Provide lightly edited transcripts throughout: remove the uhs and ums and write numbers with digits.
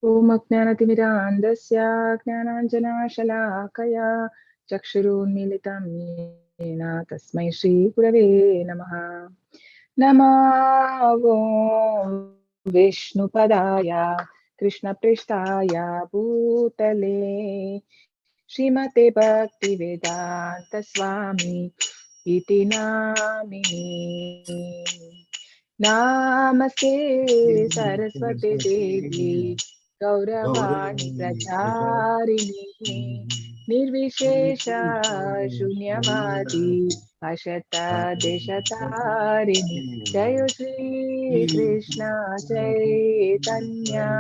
Om Ajnanatimirandasya Jnananjanashalaakaya Chakshurunmilitam Yena Tasmai Shri Gurave Namaha. Namo Vishnupadaya Krishna Prishtaya Bhutale Srimate Bhaktivedanta Swami Iti Namini. Namaste Saraswati Devi Gauravani Pracharini Nirvishesha Shunyavadi Ashata Deshatarini Jayo Shri Krishna Chaitanya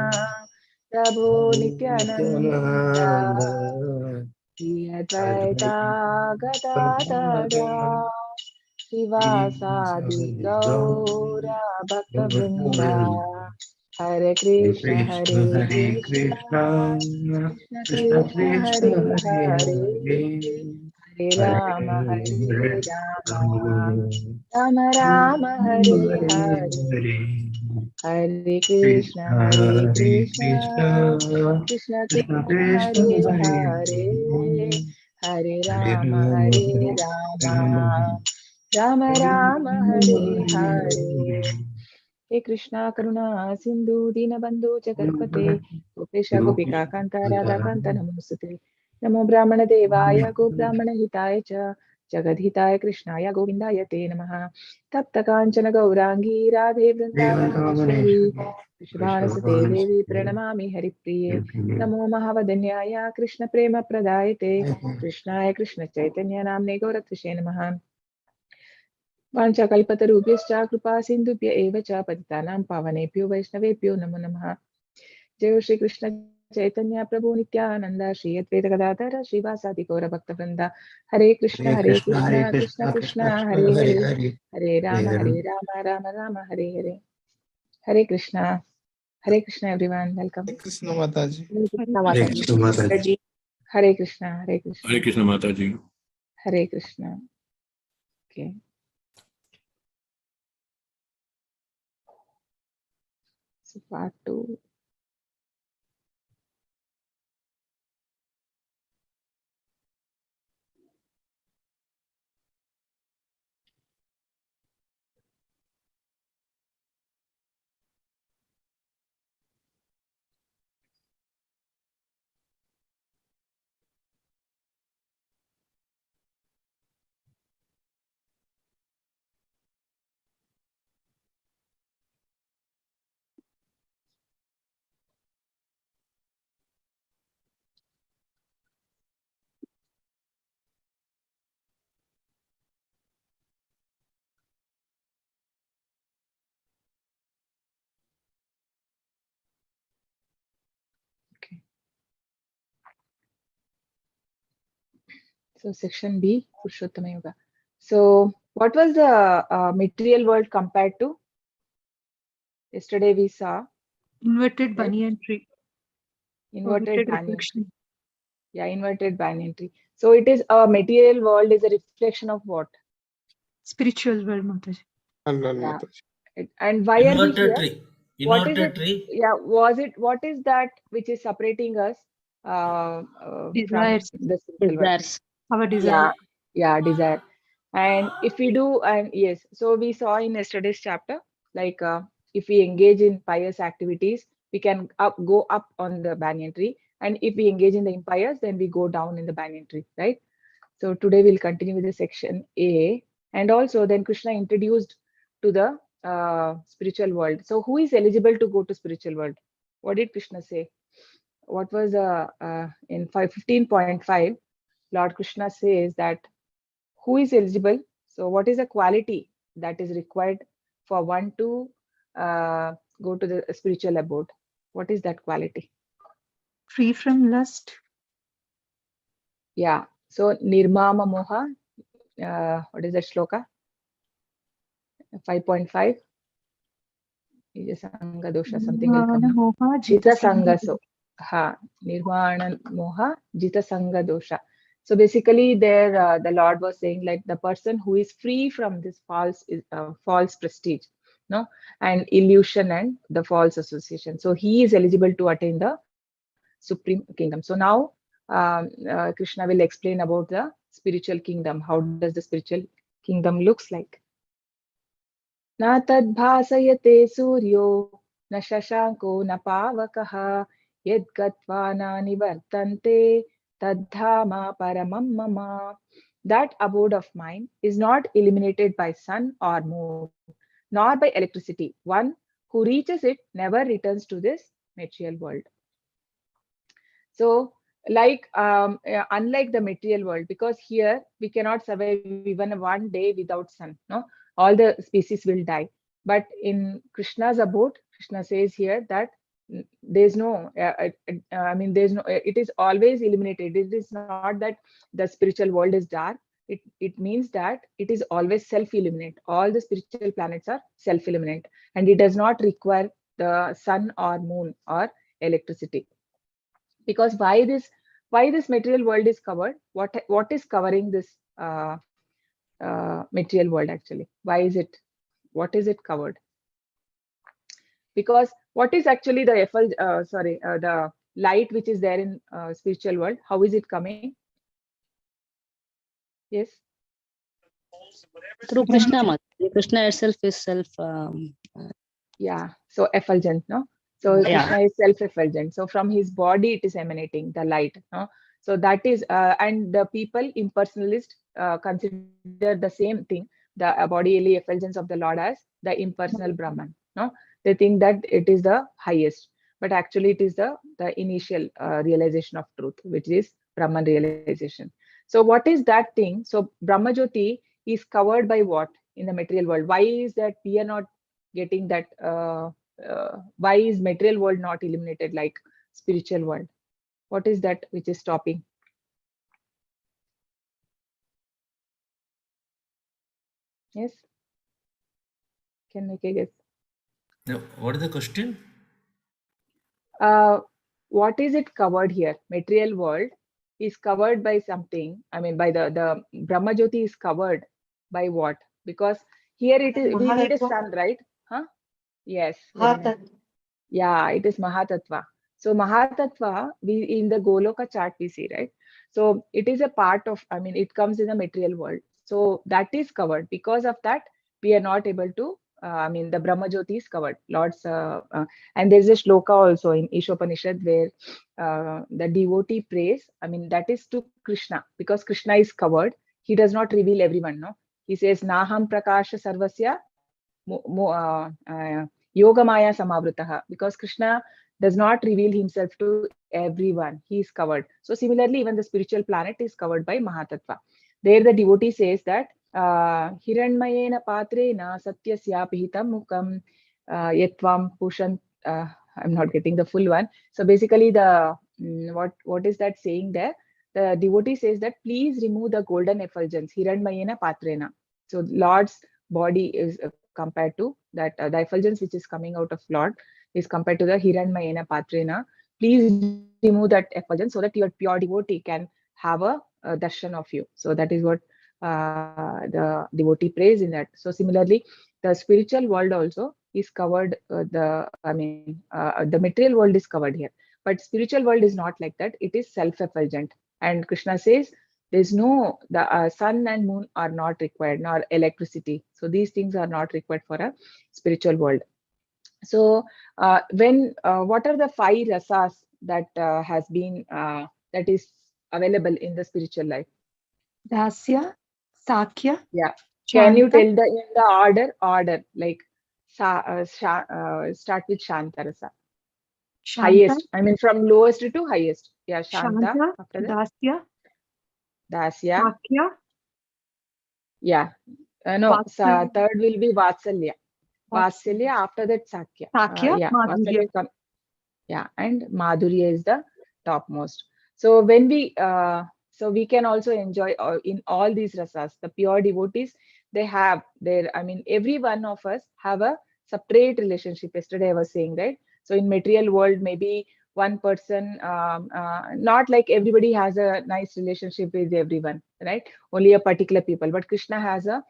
Prabhu Nityananda Shri Advaita Gadadara Sivasadi Gaura Bhakta Vrinda Hare Krishna Hare Krishna Krishna Krishna Hare Hare Hare Rama Hare Rama Rama Rama Hare Hare Hare Krishna Krishna Krishna Hare Hare Hare Rama Rama Rama Hare Hare. He Krishna Karuna Sindhu Dinabandhu Jagatpate Gopesha Gopika Kanta Radha Kanta Namostate Namo Brahmana Devaya Go Brahmana Hitaya Cha Jagadhitaya Krishnaya Govindaya Te Namaha Tapta Kanchana Gaurangi Radhe Vrindavaneshwari Vishvanasate Devi Pranamami Haripriye Namo Mahavadanyaya Krishna Prema Pradayate Krishnaya Krishna Chaitanya Namne Gauratrishe Namaha वाञ्छाकल्पतरुभ्यश्च कृपा सिन्धुभ्य एव च पतितानां पावनेभ्यो वैष्णवेभ्यो नमो नमः। जय श्री कृष्ण चैतन्य प्रभु नित्यानंद श्री अद्वैत गदाधर श्रीवासादि गौर भक्तवृंद हरे कृष्ण कृष्ण कृष्ण हरे हरे हरे राम राम राम हरे हरे। Hare Krishna everyone, welcome. कृष्ण माता जी। हरे कृष्ण माता जी। हरे कृष्ण माता जी। Hare Krishna. Okay, so part 2. Okay. So section B, Purushothama Yoga. So what was the material world compared to? Yesterday we saw inverted banyan tree. Inverted banyan tree. Yeah, inverted banyan tree. So it is a material world is a reflection of what? Spiritual world, Mataji. Yeah. And why are we here? Tree. What is Inverted it? tree. Yeah, what is that which is separating us from Desires. the spiritual world? Desires. Our desire. Yeah, desire. And if we do, and yes, so we saw in yesterday's chapter, like if we engage in pious activities, we can go up on the banyan tree. And if we engage in the impious, then we go down in the banyan tree, right? So today we'll continue with the section A. And also then Krishna introduced to the spiritual world. So who is eligible to go to spiritual world? What did Krishna say? What was in 15.5, Lord Krishna says that who is eligible? So what is the quality that is required for one to go to the spiritual abode? What is that quality? Free from lust. Yeah. So Nirmama Moha, what is that shloka? 5.5. Sanga dosha, something will come. Moha, Jita Sanga. So Nirvana Moha Jita Sanga dosha. So basically there the Lord was saying like the person who is free from this false prestige, no, and illusion and the false association. So he is eligible to attain the supreme kingdom. So now Krishna will explain about the spiritual kingdom. How does the spiritual kingdom looks like? Na tad bhasayate suryo na shashanko na pavakaha yad gatva na nivartante tadhama paramam mama. That abode of mine is not illuminated by sun or moon, nor by electricity. One who reaches it never returns to this material world. So, like unlike the material world, because here we cannot survive even one day without sun. No, all the species will die. But in Krishna's abode, Krishna says here that there's no. I mean, there's no. It is always illuminated. It is not that the spiritual world is dark. It means that it is always self-illuminate. All the spiritual planets are self-illuminate, and it does not require the sun or moon or electricity. Because why this material world is covered? What is covering this material world actually? Why is it? What is it covered? Because what is actually the the light which is there in spiritual world? How is it coming? Yes. Through Krishna, Krishna itself is self. Yeah. So effulgent, no. So Krishna is self-effulgent. So from his body it is emanating the light. No? So that is, and the people impersonalist consider the same thing, the bodily effulgence of the Lord as the impersonal Brahman. No, they think that it is the highest, but actually it is the initial realization of truth, which is Brahman realization. So what is that thing? So Brahma Jyoti is covered by what in the material world? Why is that we are not getting that? Why is material world not illuminated like spiritual world? What is that which is stopping? Yes, can make a guess. No, what is the question? What is it covered here? Material world is covered by something. I mean, by the Brahma Jyoti is covered by what? Because here it is, we need a sun, right? Huh? Yes. Yeah, it is Mahatattva. So Mahatattva, we in the Goloka chart we see, right? So it is a part of, I mean, it comes in the material world. So that is covered. Because of that, we are not able to, I mean, the Brahma Jyoti is covered. And there's a shloka also in Ishopanishad where the devotee prays. I mean, that is to Krishna, because Krishna is covered. He does not reveal everyone, no? He says, Naham Prakasha Sarvasya Yogamaya Samavritaha, because Krishna does not reveal himself to everyone. He is covered. So similarly, even the spiritual planet is covered by Mahatattva. There the devotee says that Hiranmayena Patrena Satyasya Pihitam Mukam Yetvam Pushan. I'm not getting the full one. So basically, the what is that saying there? The devotee says that please remove the golden effulgence, Hiranmayena Patrena. So Lord's body is compared to that the effulgence which is coming out of Lord is compared to the Hiranmayena Patrena. Please remove that effulgence so that your pure devotee can have a darshan of you. So that is what the devotee prays in that. So similarly, the spiritual world also is covered. The material world is covered here, but spiritual world is not like that. It is self-effulgent, and Krishna says there's no, the sun and moon are not required, nor electricity. So these things are not required for a spiritual world. So what are the 5 rasas that has been that is available in the spiritual life? Dasya, Sakya. Yeah. Shanta. Can you tell the in the order like start with Shanta rasa. Shanta, Highest. I mean from lowest to highest. Yeah, Shanta. Shanta, After that, Dasya, Dasya. Sakya, Yeah. No, Vatsalya. third will be Vatsalya. Vatsalya, after that Sakya. Sakya, Yeah, Madhurya. Vatsalya yeah, and Madhurya is the topmost. So when so we can also enjoy in all these rasas. The pure devotees, they have their, I mean, every one of us have a separate relationship. Yesterday I was saying, right? So in material world, maybe one person, not like everybody has a nice relationship with everyone, right? Only a particular people. But Krishna has a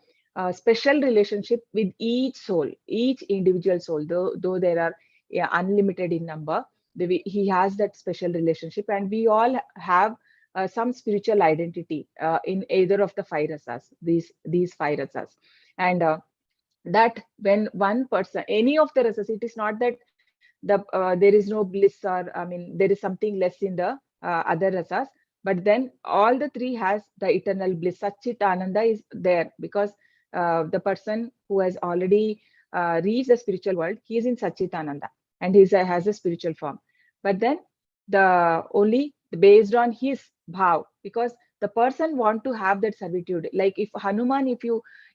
special relationship with each soul, each individual soul, though there are unlimited in number. He has that special relationship, and we all have some spiritual identity in either of the five rasas, these five rasas. And that when one person, any of the rasas, it is not that there is no bliss, or I mean there is something less in the other rasas, but then all the three has the eternal bliss. Satchit Ananda is there because the person who has already reached the spiritual world, he is in Satchit Ananda, and he has a spiritual form. But then the only based on his bhav, because the person want to have that servitude. Like if Hanuman,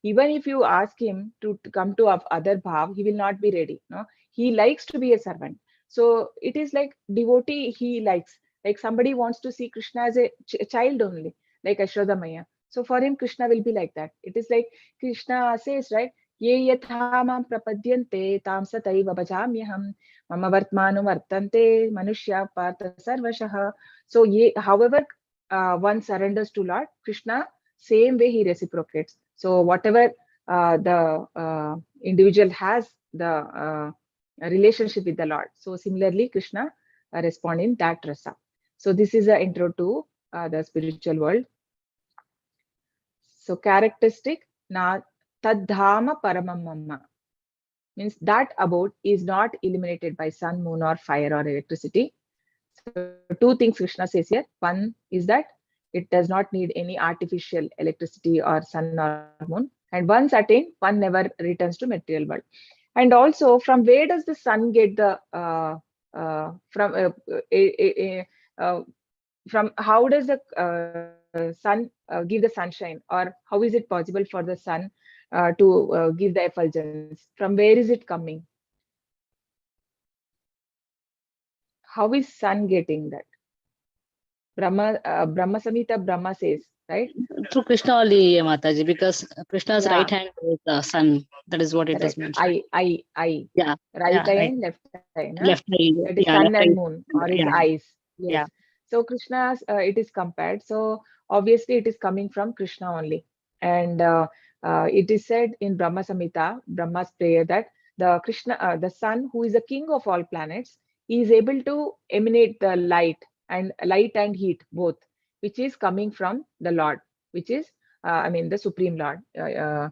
even if you ask him to come to other bhav, he will not be ready. No, he likes to be a servant. So it is like devotee he likes. Like somebody wants to see Krishna as a child only, like Ashoda Maya. So for him, Krishna will be like that. It is like Krishna says, right? Ye yatha mam prapadyante tam sataiva bhajamyaham mama vartmanu vartante manushya partha sarvashah. So however one surrenders to Lord Krishna, same way he reciprocates. So whatever the individual has the relationship with the Lord, so similarly Krishna respond in that rasa. So this is an intro to the spiritual world. So characteristic, na tadhama paramam mamma, means that abode is not illuminated by sun, moon, or fire, or electricity. So two things Krishna says here. One is that it does not need any artificial electricity or sun or moon. And once attained, one never returns to material world. And also, from where does the sun get the from how does the sun give the sunshine, or how is it possible for the sun to give the effulgence? From where is it coming? How is sun getting that? Brahma Samhita, Brahma says, right? Through Krishna only, Mataji, because Krishna's Yeah, right hand is the sun. That is what it is correct. mentioned. I. Yeah, Right yeah, eye right. and left eye, na? Left eye, That is yeah, sun left and eye. moon, or his Yeah, eyes. Yes. yeah. So Krishna's, it is compared. So obviously it is coming from Krishna only. And it is said in Brahma Samhita, Brahma's prayer, that the sun, who is the king of all planets, he is able to emanate the light and heat both, which is coming from the Lord, which is, I mean, the Supreme Lord, uh,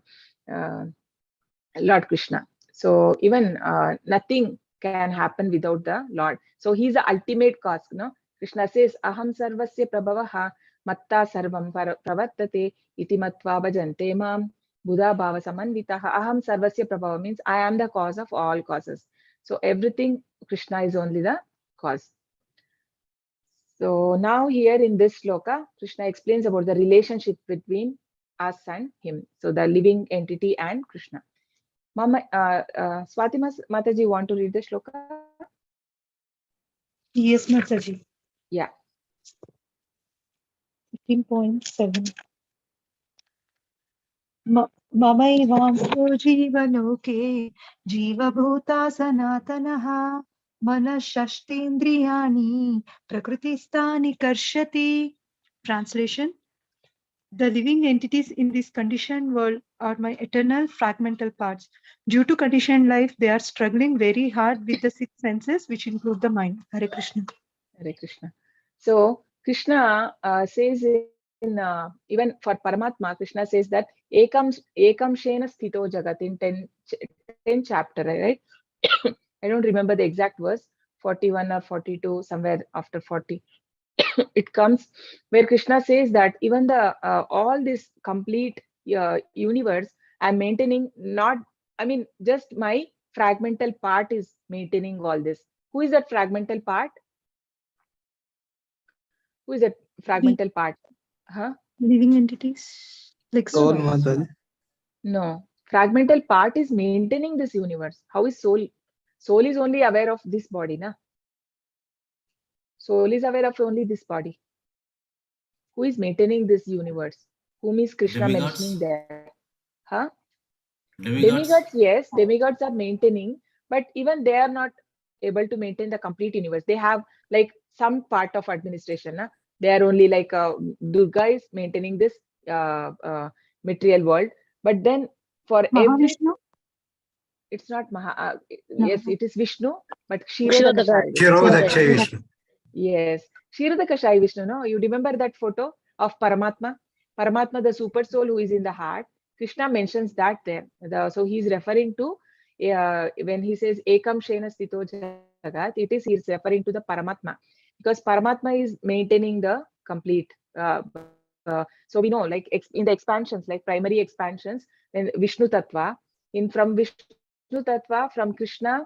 Lord Krishna. So even nothing can happen without the Lord. So he's the ultimate cause. No, Krishna says, "Aham sarvasya prabhavaha matta sarvam pravartate iti matva bhajante mam buddha bhava samanvitaha." Aham sarvasya prabhava means I am the cause of all causes. So everything, Krishna is only the cause. So now here in this sloka, Krishna explains about the relationship between us and him. So the living entity and Krishna. Mama, Swati Mataji, want to read the shloka? Yes, Mataji. Yeah. 15.7. ममैवांसो जीवलोके जीवभूता सनातनः मनःषष्ठीन्द्रियाणि प्रकृतिस्थानि कर्षति. Translation: The living entities in this conditioned world are my eternal fragmental parts. Due to conditioned life, they are struggling very hard with the six senses, which include the mind. Hare Krishna. Hare Krishna. So Krishna says even for Paramatma, Krishna says that ekam shena sthito jagat in 10 chapter, right? I don't remember the exact verse, 41 or 42, somewhere after 40. It comes where Krishna says that even the all this complete universe, I'm maintaining not, I mean, just my fragmental part is maintaining all this. Who is that fragmental part? Who is that The fragmental part? Huh? living entities, like No, Soul no, Mataji. no. Fragmental part is maintaining this universe. How is soul? Soul is only aware of this body, na? Soul is aware of only this body. Who is maintaining this universe? Whom is Krishna mentioning Demigods? there? Huh? Demigods? Demigods, yes, demigods are maintaining, but even they are not able to maintain the complete universe. They have like some part of administration. Na? They are only like Durga is maintaining this material world, but then for every, Mahavishnu? it's not No. yes, it is Vishnu, but Kshirodaka Shai Vishnu. Kshirodakshai Vishnu. Yes, Kshirodaka Shai Vishnu, no? You remember that photo of Paramatma? Paramatma, the super soul who is in the heart. Krishna mentions that there. So he's referring to, when he says Ekam Shena Stito Jagat, he's referring to the Paramatma. Because Paramatma is maintaining the complete. So we know, like in the expansions, like primary expansions, then Vishnu Tattva, from Vishnu Tattva, from Krishna,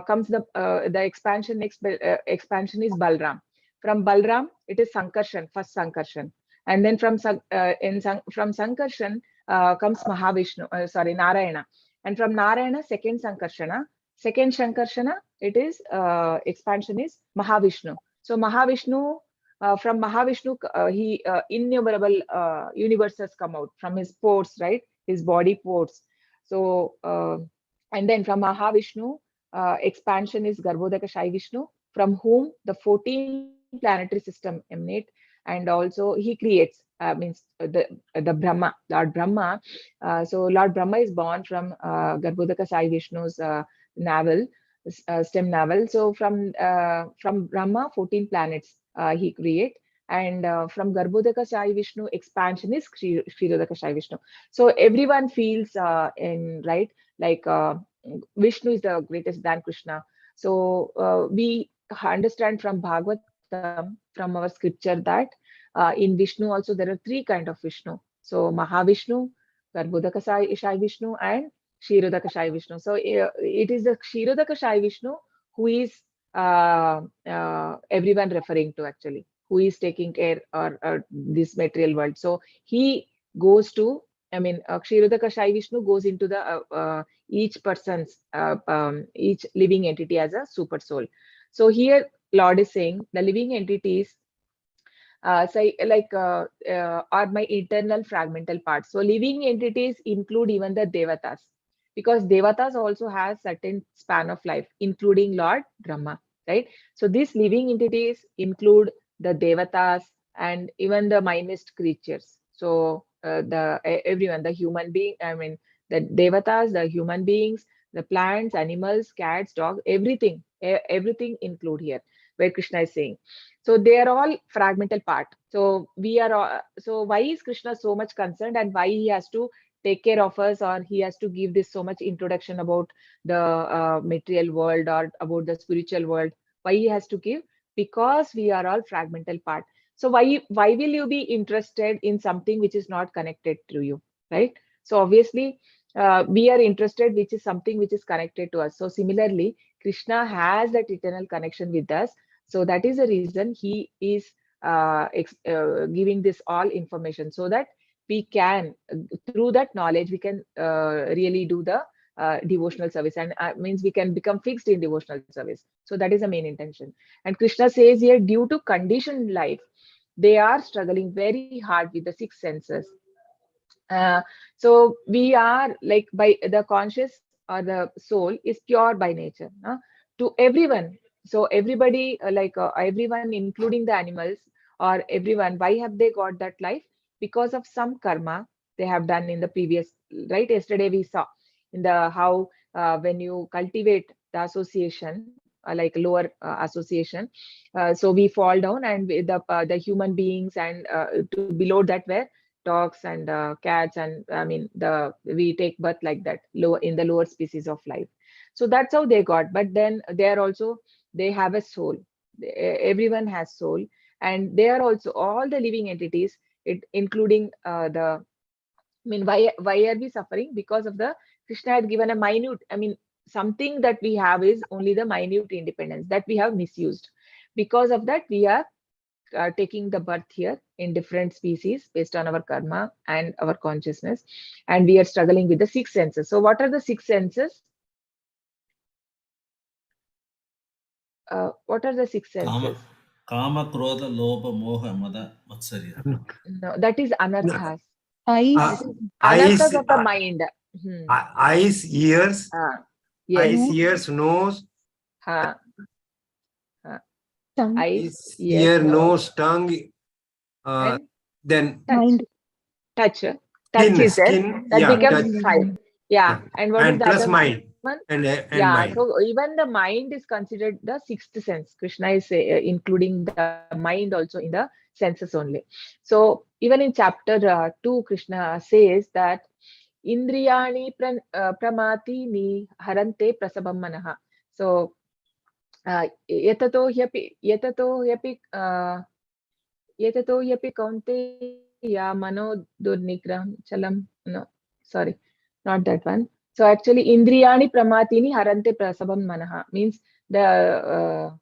comes the expansion. Next expansion is Balram. From Balram, it is Sankarshan, first Sankarshan, and then from Sankarshan comes Mahavishnu. Sorry, Narayana, and from Narayana, second Sankarshana. Second Sankarshana, it is expansion is Mahavishnu. So Mahavishnu. From Mahavishnu, he innumerable universes come out from his pores, right? His body pores. So, and then from Mahavishnu, expansion is Garbhodaka Shai Vishnu, from whom the 14 planetary system emanate, and also he creates, means the Brahma, Lord Brahma. So Lord Brahma is born from Garbhodaka Shai Vishnu's navel, stem navel. So from Brahma, 14 planets he create, and from Garbhodaka Shai Vishnu, expansion is Kshirodaka Shai Vishnu. So everyone feels in right, like Vishnu is the greatest than Krishna. So we understand from Bhagavatam, from our scripture, that in Vishnu also there are three kind of Vishnu. So Mahavishnu, Garbhodaka Shai Vishnu, and Kshirodaka Shai Vishnu. So it is the Kshirodaka Shai Vishnu who is everyone referring to, actually, who is taking care or this material world. So he goes to, I mean, Kshirodaka Shai Vishnu goes into the each person's, each living entity as a super soul. So here Lord is saying the living entities, say like are my internal fragmental parts. So living entities include even the devatas, because devatas also has certain span of life, including Lord Brahma, right? So these living entities include the devatas and even the minest creatures. So everyone, the human being, I mean, the devatas, the human beings, the plants, animals, cats, dogs, everything, everything include here, where Krishna is saying. So they are all fragmental part. So we are so why is Krishna so much concerned, and why he has to take care of us, or he has to give this so much introduction about the material world or about the spiritual world? Why he has to give? Because we are all fragmental part. So why will you be interested in something which is not connected to you, right? So obviously we are interested which is something which is connected to us. So similarly, Krishna has that eternal connection with us. So that is the reason he is giving this all information, so that we can, through that knowledge, we can really do the devotional service, and means we can become fixed in devotional service. So that is the main intention. And Krishna says here, due to conditioned life, they are struggling very hard with the six senses. So we are like, by the conscious or the soul is pure by nature, to everyone. So everybody, everyone, including the animals or everyone, why have they got that life? Because of some karma they have done in the previous, right? Yesterday we saw in the how when you cultivate the association, like lower association, so we fall down, and the human beings, and to below that were dogs and cats, and I mean we take birth like that, lower in the lower species of life. So that's how they got. But then they are also, they have a soul. Everyone has soul, and they are also all the living entities, including the, I mean, why are we suffering? Because of the Krishna had given a minute, I mean, something that we have is only the minute independence that we have misused. Because of that, we are taking the birth here in different species based on our karma and our consciousness, and we are struggling with the six senses. So what are the six senses? What are the six senses? Kama, Krodha, Lobha, Moha, Mada, Matsarya. No, that is anarthas. Eyes, Anarthas Eyes, of the mind. eyes, ears, Yes. eyes, ears, nose, Uh, tongue, eyes, ear, ears, nose, tongue, and then touch. mind. Touch. touch is there, skin, that yeah, becomes touch, 5. Yeah. yeah. And what is And the plus other mind one? and Yeah. mind. So even the mind is considered the sixth sense. Krishna is including the mind also in the senses only. So even in chapter 2, Krishna says that Indriyani pramati ni harante prasabam manaha. So yatato yapi yatato yapi kaunteya mano durnigram chalam. No, sorry, not that one. So actually, Indriyani pramatini harante prasabam manaha means the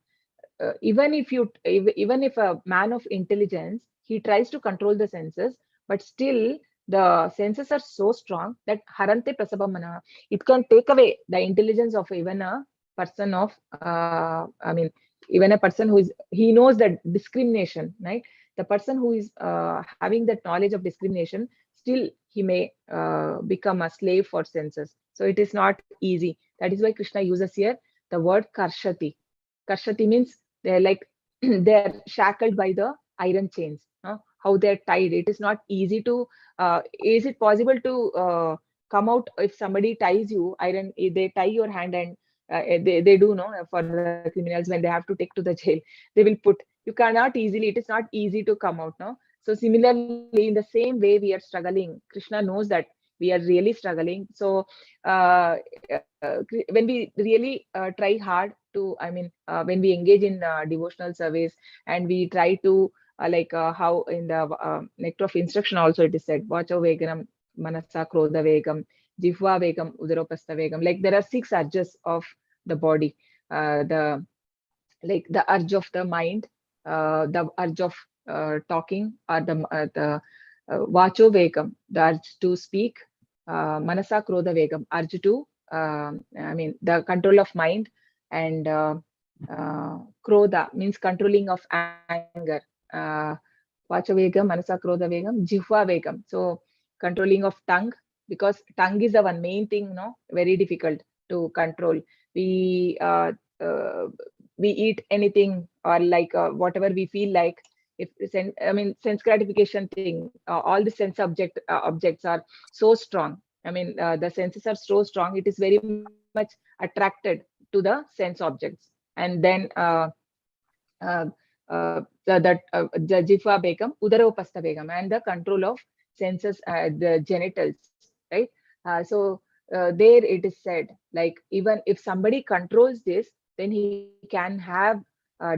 even if a man of intelligence, he tries to control the senses, but still the senses are so strong that harante prasabam manaha, it can take away the intelligence of even a person of I mean, even a person who is, he knows that discrimination, right? The person who is having that knowledge of discrimination, still he may become a slave for senses. So it is not easy. That is why Krishna uses here the word karshati. Karshati means they're like they're shackled by the iron chains. How they're tied, it is not easy to is it possible to come out? If somebody ties you iron, they tie your hand, and they do know for the criminals, when they have to take to the jail, they will put, you cannot easily, it is not easy to come out, no? So similarly, in the same way we are struggling, Krishna knows that we are really struggling. So when we really try hard to, I mean, when we engage in devotional service, and we try to how in the nectar of instruction also it is said, vacho veganam manasa krodha vegam jihva vegam udaropastha vegam, like there are 6 urges of the body, the like the urge of the mind, the urge of talking, or vacho vegam, the urge to speak, manasa krodha vegam, urge to I mean the control of mind, and krodha means controlling of anger, vacha vegam, manasa krodha vegam, jihva vegam, so controlling of tongue, because tongue is the one main thing, no, very difficult to control. We we eat anything, or whatever we feel like, if I mean sense gratification thing, all the sense objects are so strong. I mean the senses are so strong, it is very much attracted to the sense objects. And then uh, the Jifa Begum, Udaropasta Begum, and the control of senses, the genitals, right? So there it is said, like even if somebody controls this, then he can have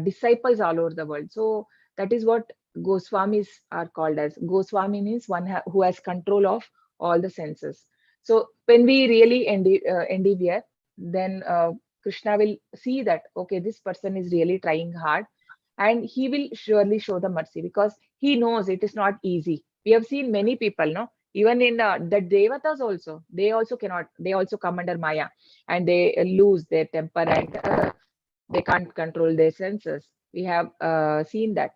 disciples all over the world. So that is what Goswamis are called as. Goswami means one who has control of all the senses. So when we really endeavor, then Krishna will see that, okay, this person is really trying hard, and he will surely show the mercy, because he knows it is not easy. We have seen many people, no, even in the devatas also, they also cannot, they also come under Maya, and they lose their temper, and they can't control their senses. We have seen that,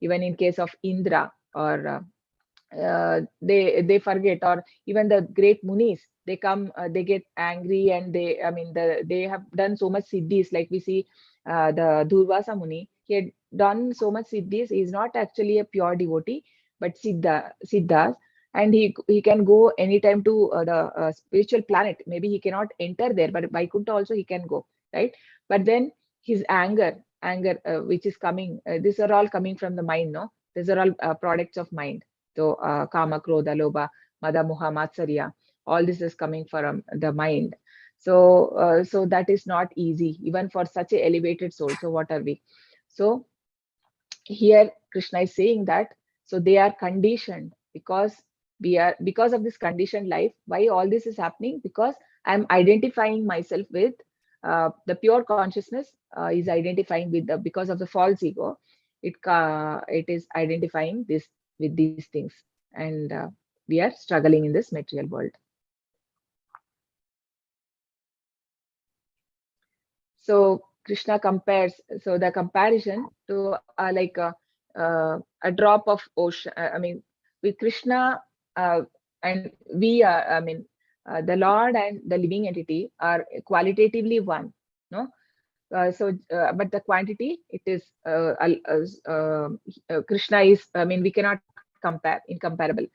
even in case of Indra, or they forget, or even the great munis, they come, they get angry, and they, I mean, they have done so much siddhis, like we see the Durvasa Muni, he had done so much siddhis. He is not actually a pure devotee, but siddhas, and he can go anytime to the spiritual planet. Maybe he cannot enter there, but Vaikuntha also he can go, right? But then his anger which is coming, these are all coming from the mind, no? These are all products of mind. So kama, krodha, lobha, mada, moha, matsarya, all this is coming from the mind. So so that is not easy, even for such a elevated soul. So what are we? So here Krishna is saying that, so they are conditioned, because we are, because of this conditioned life. Why all this is happening? Because I'm identifying myself with the pure consciousness is identifying with the, because of the false ego, it is identifying this with these things, and we are struggling in this material world. So Krishna compares, so the comparison to a drop of ocean. I mean, with Krishna, and we are, I mean, the Lord and the living entity are qualitatively one, no? But the quantity, it is Krishna is, I mean, we cannot compare, incomparable.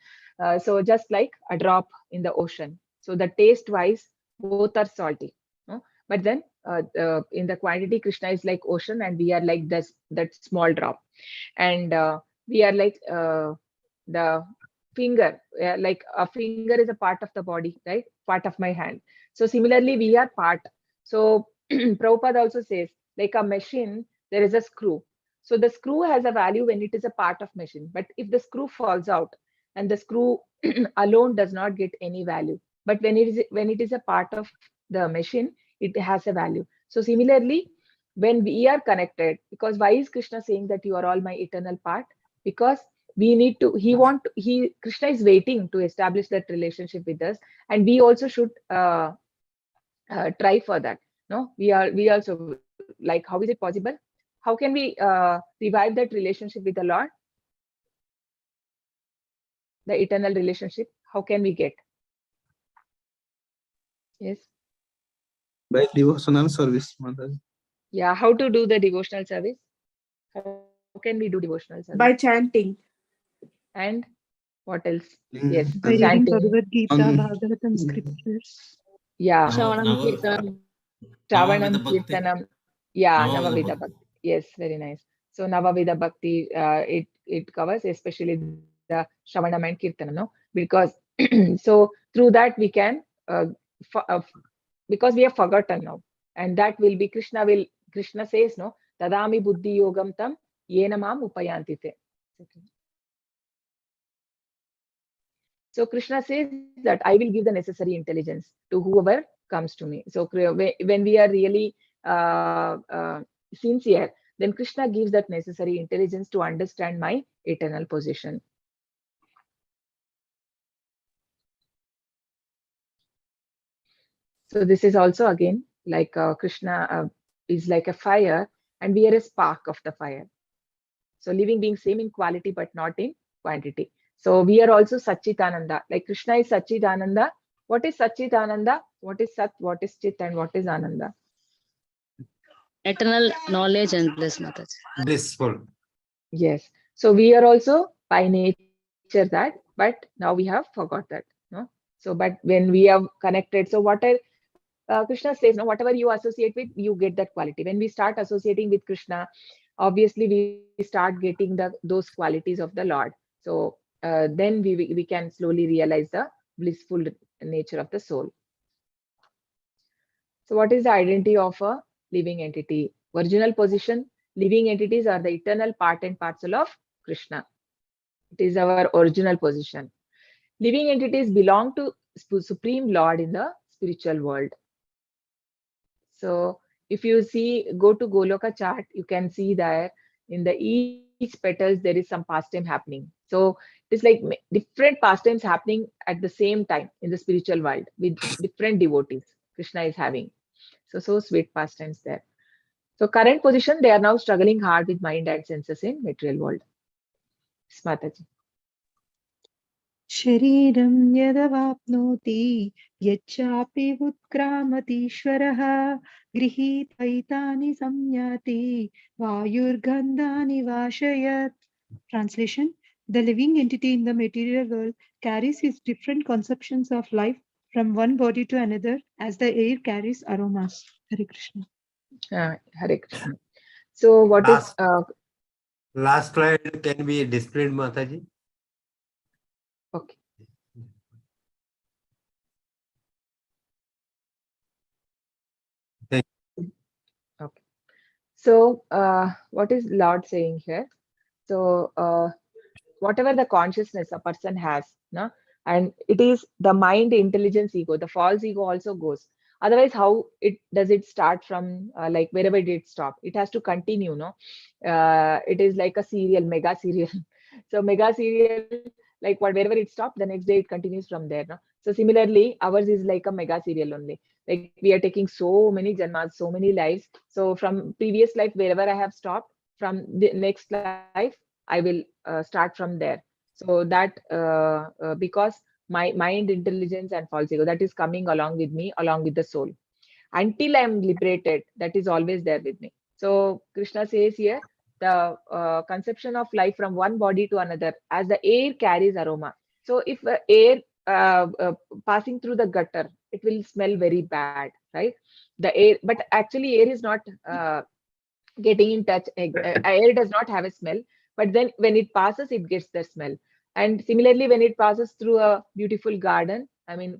So just like a drop in the ocean. So the taste wise, both are salty. No? But then in the quantity, Krishna is like ocean, and we are like this that small drop, and we are like the finger. Like a finger is a part of the body, right? Part of my hand. So similarly, we are part. So Prabhupada also says, like a machine, there is a screw. So the screw has a value when it is a part of machine. But if the screw falls out, and the screw alone does not get any value. But when it is a part of the machine, it has a value. So similarly, when we are connected, because why is Krishna saying that you are all my eternal part? Because we need to, Krishna is waiting to establish that relationship with us, and we also should try for that. No, we also, like, how is it possible? How can we revive that relationship with the Lord? The eternal relationship, how can we get? Yes. By devotional service, Mataji. Yeah, how to do the devotional service? How can we do devotional service? By chanting. And what else? Mm. Yes, By reading chanting. Bhagavad Gita, Um, Bhagavatam scriptures. Yeah, Shravanam Kirtanam. Shravanam, Navavida Bhakti. Kirtanam. Yeah, Navavida Navavida Bhakti. Bhakti. Yes, very nice. So Navavida Bhakti, it covers especially the Shravanam and Kirtanam, no? Because so through that we can, because we have forgotten now, and that will be Krishna says, no, Tadami Buddhi Yogam Tam Yenamam Upayantite. Okay. So Krishna says that I will give the necessary intelligence to whoever comes to me. So when we are really sincere, then Krishna gives that necessary intelligence to understand my eternal position. So this is also again like Krishna is like a fire, and we are a spark of the fire. So living being same in quality but not in quantity. So we are also Satchitananda. Like Krishna is Satchitananda. What is Satchitananda? What is Sat? What is Chit? And what is Ananda? Eternal knowledge and bliss, Mataji. Blissful. Yes. So we are also by nature that, but now we have forgot that. No. So, but when we have connected, so what Krishna says, no, whatever you associate with, you get that quality. When we start associating with Krishna, obviously we start getting those qualities of the Lord. So then we can slowly realize the blissful nature of the soul. So what is the identity of a living entity? Original position, living entities are the eternal part and parcel of Krishna. It is our original position. Living entities belong to Supreme Lord in the spiritual world. So if you see, go to Goloka chart, you can see there in the each petals there is some pastime happening. So it is like different pastimes happening at the same time in the spiritual world with different devotees Krishna is having. So sweet pastimes there. So current position, they are now struggling hard with mind and senses in material world. Smataji. शरीरं यदवाप्नोति यच्चापि उत्क्रामतीश्वरः गृहीत्वैतानि संयाति वायुर्गन्धानि वाशयत्. Translation: The living entity in the material world carries his different conceptions of life from one body to another as the air carries aromas. Hare Krishna. Hare Krishna. So what is Last slide can be displayed, Mataji. okay. Thank Okay. So what is Lord saying here? So whatever the consciousness a person has, no, and it is the mind, intelligence, ego, the false ego also goes. Otherwise, how it start from like wherever did it stop? It has to continue, no? It is like a serial, mega serial. So mega serial, like wherever it stopped, the next day it continues from there, no? So similarly, ours is like a mega serial only. Like we are taking so many janmas, so many lives. So from previous life, wherever I have stopped, from the next life, I will start from there. So that because my mind, intelligence, and false ego, that is coming along with me, along with the soul. Until I am liberated, that is always there with me. So Krishna says here, the conception of life from one body to another, as the air carries aroma. So if air passing through the gutter, it will smell very bad, right? The air, but actually air is not getting in touch. Air does not have a smell, but then when it passes, it gets the smell. And similarly, when it passes through a beautiful garden, I mean,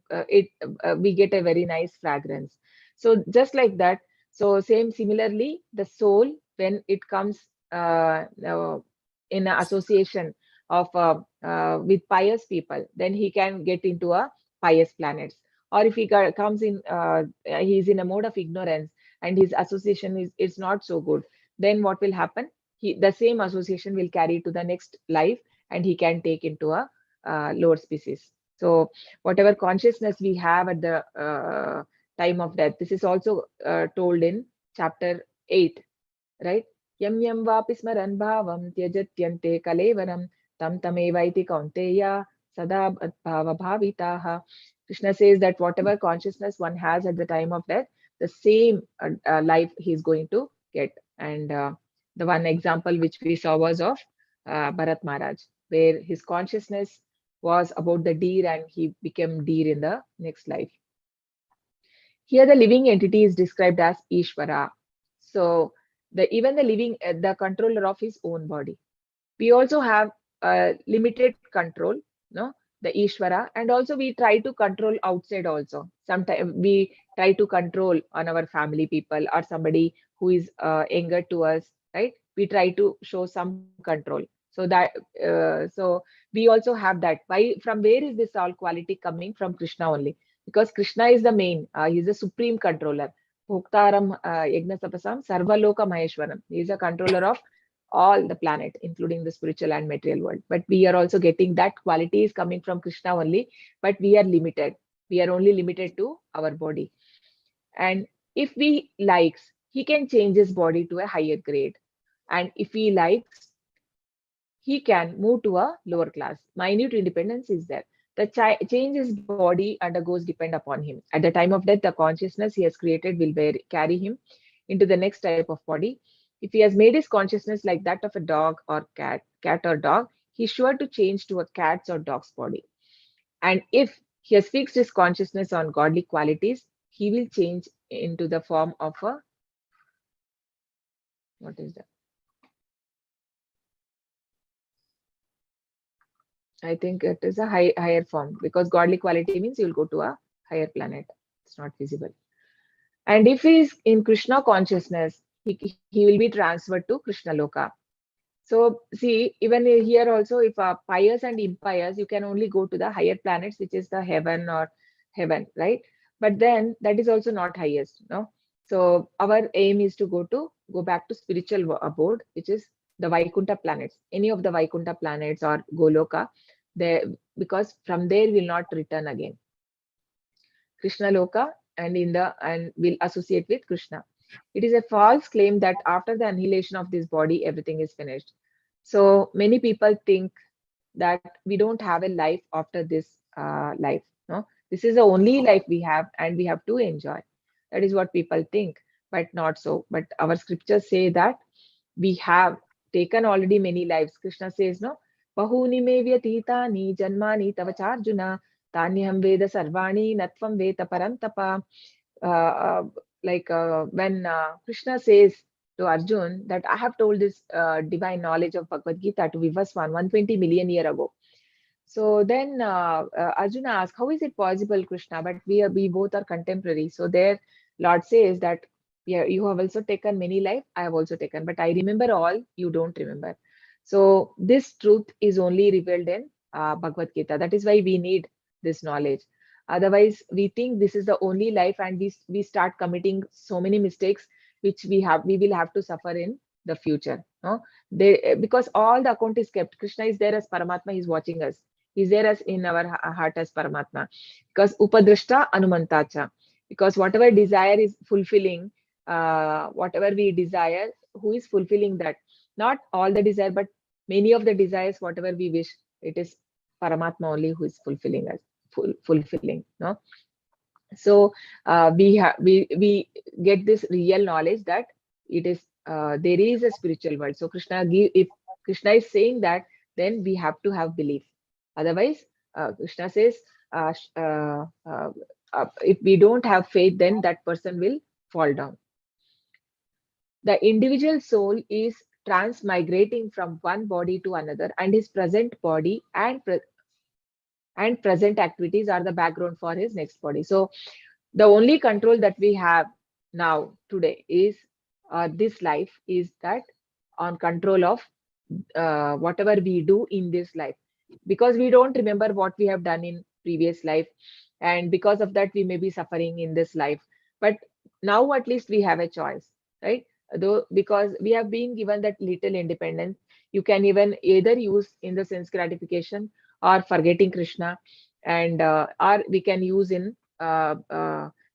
we get a very nice fragrance. So just like that. So same similarly, the soul, when it comes in a association of with pious people, then he can get into a pious planets. Or if he comes in, he's in a mode of ignorance and his association is not so good, then what will happen? The same association will carry to the next life, and he can take into a lower species. So whatever consciousness we have at the time of death, this is also told in chapter 8, right? Yam yam vapi smaran bhavam tyajatyante kalevaram tam tamevaiti kaunteya sada bhava bhavitaha. Krishna says that whatever consciousness one has at the time of death, the same life he's going to get. And the one example which we saw was of Bharat Maharaj, where his consciousness was about the deer and he became deer in the next life. Here the living entity is described as Ishvara. So even the living, the controller of his own body. We also have limited control, no, the Ishvara, and also we try to control outside also. Sometimes we try to control on our family people or somebody who is younger to us, right? We try to show some control. So that so we also have that. Why? From where is this all quality coming? From Krishna only, because Krishna is the main. He's the supreme controller. Bhoktaram Yagna Tapasam Sarvaloka Maheshwaram. He is a controller of all the planet, including the spiritual and material world. But we are also getting that quality is coming from Krishna only, but we are limited. We are only limited to our body. And if we likes, he can change his body to a higher grade. And if he likes, he can move to a lower class. Minute independence is there. The change his body undergoes depend upon him. At the time of death, the consciousness he has created will carry him into the next type of body. If he has made his consciousness like that of a dog or cat or dog, he's sure to change to a cat's or dog's body. And if he has fixed his consciousness on godly qualities, he will change into the form of a, what is that? I think it is a higher form, because godly quality means you'll go to a higher planet. It's not visible. And if he is in Krishna consciousness, he will be transferred to Krishna Loka. So see, even here also, if pious and impious, you can only go to the higher planets, which is the heaven or heaven, right? But then that is also not highest, no? So our aim is to go back to spiritual abode, which is the Vaikuntha planets, any of the Vaikuntha planets or Goloka, there, because from there will not return again. Krishna Loka and will associate with Krishna. It is a false claim that after the annihilation of this body, everything is finished. So many people think that we don't have a life after this life. No, this is the only life we have, and we have to enjoy. That is what people think, but not so. But our scriptures say that we have taken already many lives. Krishna says, no, bahuni me vyatitani janmani tavacharjuna tanyam veda sarvani natvam veta parantapa. When Krishna says to Arjun that I have told this divine knowledge of Bhagavad Gita to Vivaswan 120 million years ago. So then Arjuna asks, how is it possible, Krishna? But we both are contemporary. So there Lord says that, yeah, you have also taken many life, I have also taken, but I remember all, you don't remember. So this truth is only revealed in Bhagavad Gita. That is why we need this knowledge. Otherwise, we think this is the only life, and we start committing so many mistakes, which we will have to suffer in the future. No? Because all the account is kept. Krishna is there as Paramatma, he's watching us. He's there as in our heart as Paramatma. Because Upadrishta Anumantacha. Because whatever desire is fulfilling, whatever we desire, who is fulfilling that? Not all the desire, but many of the desires, whatever we wish, it is Paramatma only who is fulfilling us, fulfilling. No? So we get this real knowledge that it is there is a spiritual world. So if Krishna is saying that, then we have to have belief. Otherwise, Krishna says, if we don't have faith, then that person will fall down. The individual soul is transmigrating from one body to another, and his present body and present activities are the background for his next body. So the only control that we have now today is this life, is that on control of whatever we do in this life, because we don't remember what we have done in previous life, and because of that we may be suffering in this life. But now at least we have a choice, right? Though, because we have been given that little independence, you can even either use in the sense gratification or forgetting Krishna, and or we can use in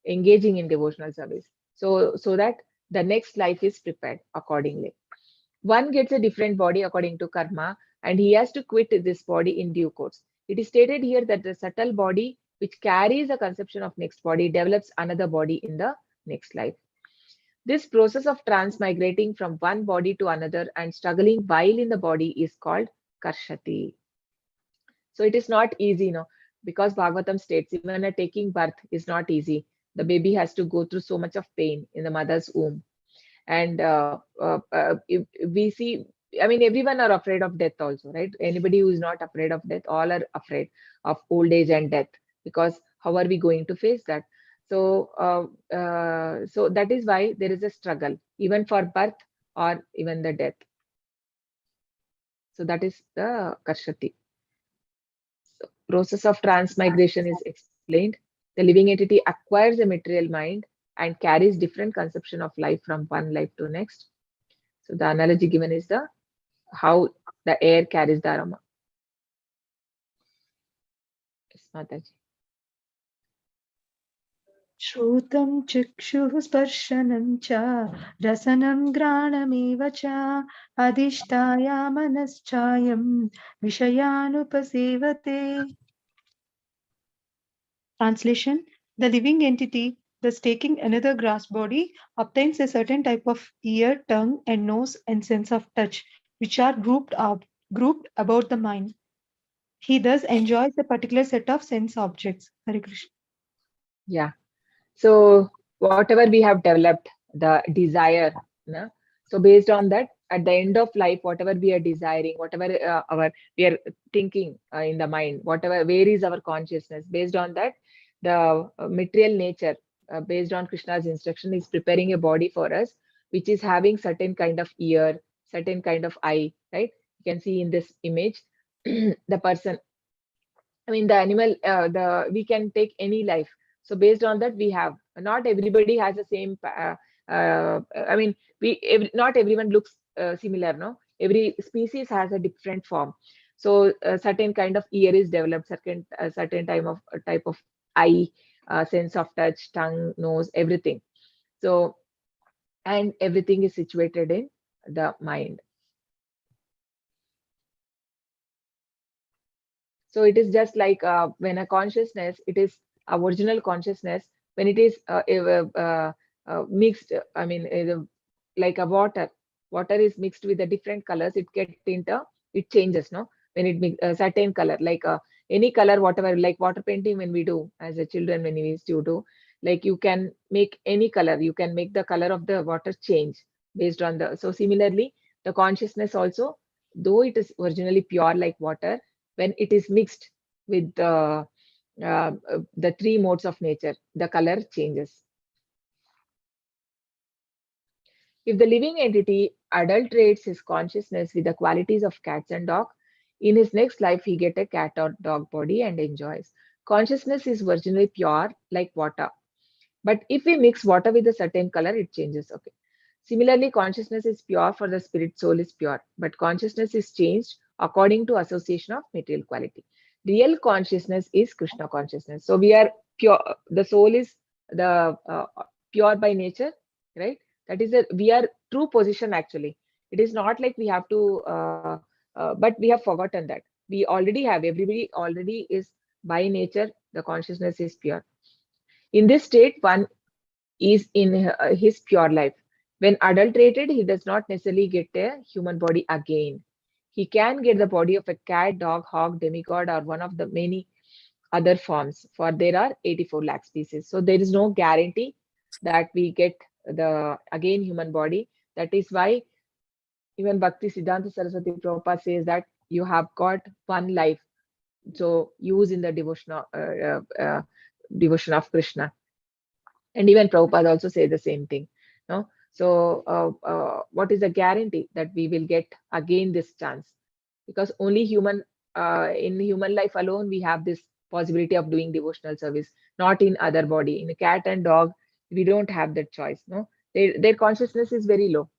engaging in devotional service, so that the next life is prepared accordingly. One gets a different body according to karma, and he has to quit this body in due course. It is stated here that the subtle body, which carries a conception of next body, develops another body in the next life. This process of transmigrating from one body to another and struggling while in the body is called karshati. So it is not easy, because Bhagavatam states even a taking birth is not easy. The baby has to go through so much of pain in the mother's womb. And if we see, I mean, everyone are afraid of death also, right? Anybody who is not afraid of death, all are afraid of old age and death, because how are we going to face that? So, so that is why there is a struggle, even for birth or even the death. So that is the Karshati. So process of transmigration is explained. The living entity acquires a material mind and carries different conception of life from one life to next. So the analogy given is the how the air carries the aroma. Yes, Mataji. Shrutam chakshuः sparshanam cha rasanam granameva cha adhishtaya manaschayam vishayanupasevate. Translation: the living entity, thus taking another grass body, obtains a certain type of ear, tongue, and nose and sense of touch, which are grouped about the mind. He thus enjoys a particular set of sense objects. Hare Krishna. Yeah. So whatever we have developed, the desire, so based on that, at the end of life, whatever we are desiring, whatever we are thinking in the mind, whatever, where is our consciousness, based on that, the material nature, based on Krishna's instruction, is preparing a body for us, which is having certain kind of ear, certain kind of eye, right? You can see in this image, the person, I mean, the animal, we can take any life. So based on that, we have, not everybody has the same, I mean, not everyone looks similar, no? Every species has a different form. So a certain kind of ear is developed, certain type of eye, sense of touch, tongue, nose, everything. So, and everything is situated in the mind. So it is just like when a consciousness, it is a original consciousness, when it is mixed, I mean, like a water is mixed with the different colors, it changes, no? When it makes a certain color, like any color, whatever, like water painting, when we do as a children, when we used to do, like you can make any color, you can make the color of the water change based on the, so similarly, the consciousness also, though it is originally pure like water, when it is mixed with the three modes of nature, the color changes. If the living entity adulterates his consciousness with the qualities of cats and dog, in his next life he get a cat or dog body and enjoys. Consciousness is originally pure like water, but if we mix water with a certain color, it changes. Okay. Similarly, consciousness is pure for the spirit, soul is pure, but consciousness is changed according to association of material quality. Real consciousness is Krishna consciousness. So we are pure, the soul is the pure by nature, right? That is we are true position actually. It is not like we have to, but we have forgotten that. We already have, everybody already is by nature, the consciousness is pure. In this state, one is in his pure life. When adulterated, he does not necessarily get a human body again. He can get the body of a cat, dog, hawk, demigod, or one of the many other forms, for there are 84 lakh species. So there is no guarantee that we get the again human body. That is why even Bhakti Siddhanta Saraswati Prabhupada says that you have got one life, so use in the devotion of Krishna. And even Prabhupada also say the same thing. No? So what is the guarantee that we will get again this chance? Because only in human life alone, we have this possibility of doing devotional service, not in other body. In a cat and dog, we don't have that choice. No, their consciousness is very low.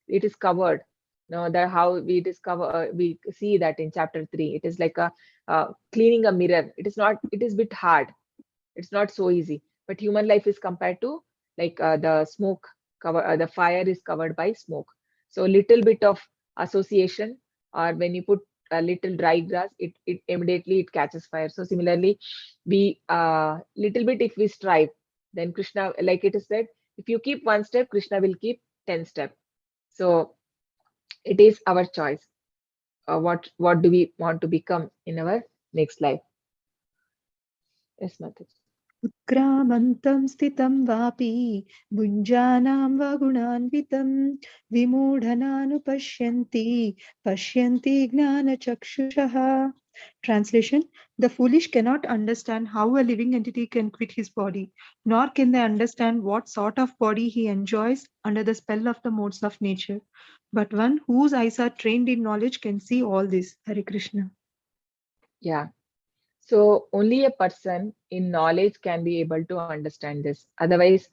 It is covered. No, that how we discover, we see that in chapter 3. It is like a cleaning a mirror. It is not. It is bit hard. It's not so easy. But human life is compared to like the smoke cover, the fire is covered by smoke. So little bit of association, or when you put a little dry grass, it immediately it catches fire. So similarly, we little bit if we strive, then Krishna, like it is said, if you keep one step, Krishna will keep 10 steps. So it is our choice. What do we want to become in our next life? Yes, Mataji. उत्क्रामन्तं स्थितं वापि भुञ्जानां वा गुणान्वितं विमूढनानुपश्यन्ति पश्यन्ति ज्ञानचक्षुषः. Translation: The foolish cannot understand how a living entity can quit his body, nor can they understand what sort of body he enjoys under the spell of the modes of nature. But one whose eyes are trained in knowledge can see all this. Hare Krishna. Yeah. So only a person in knowledge can be able to understand this. Otherwise,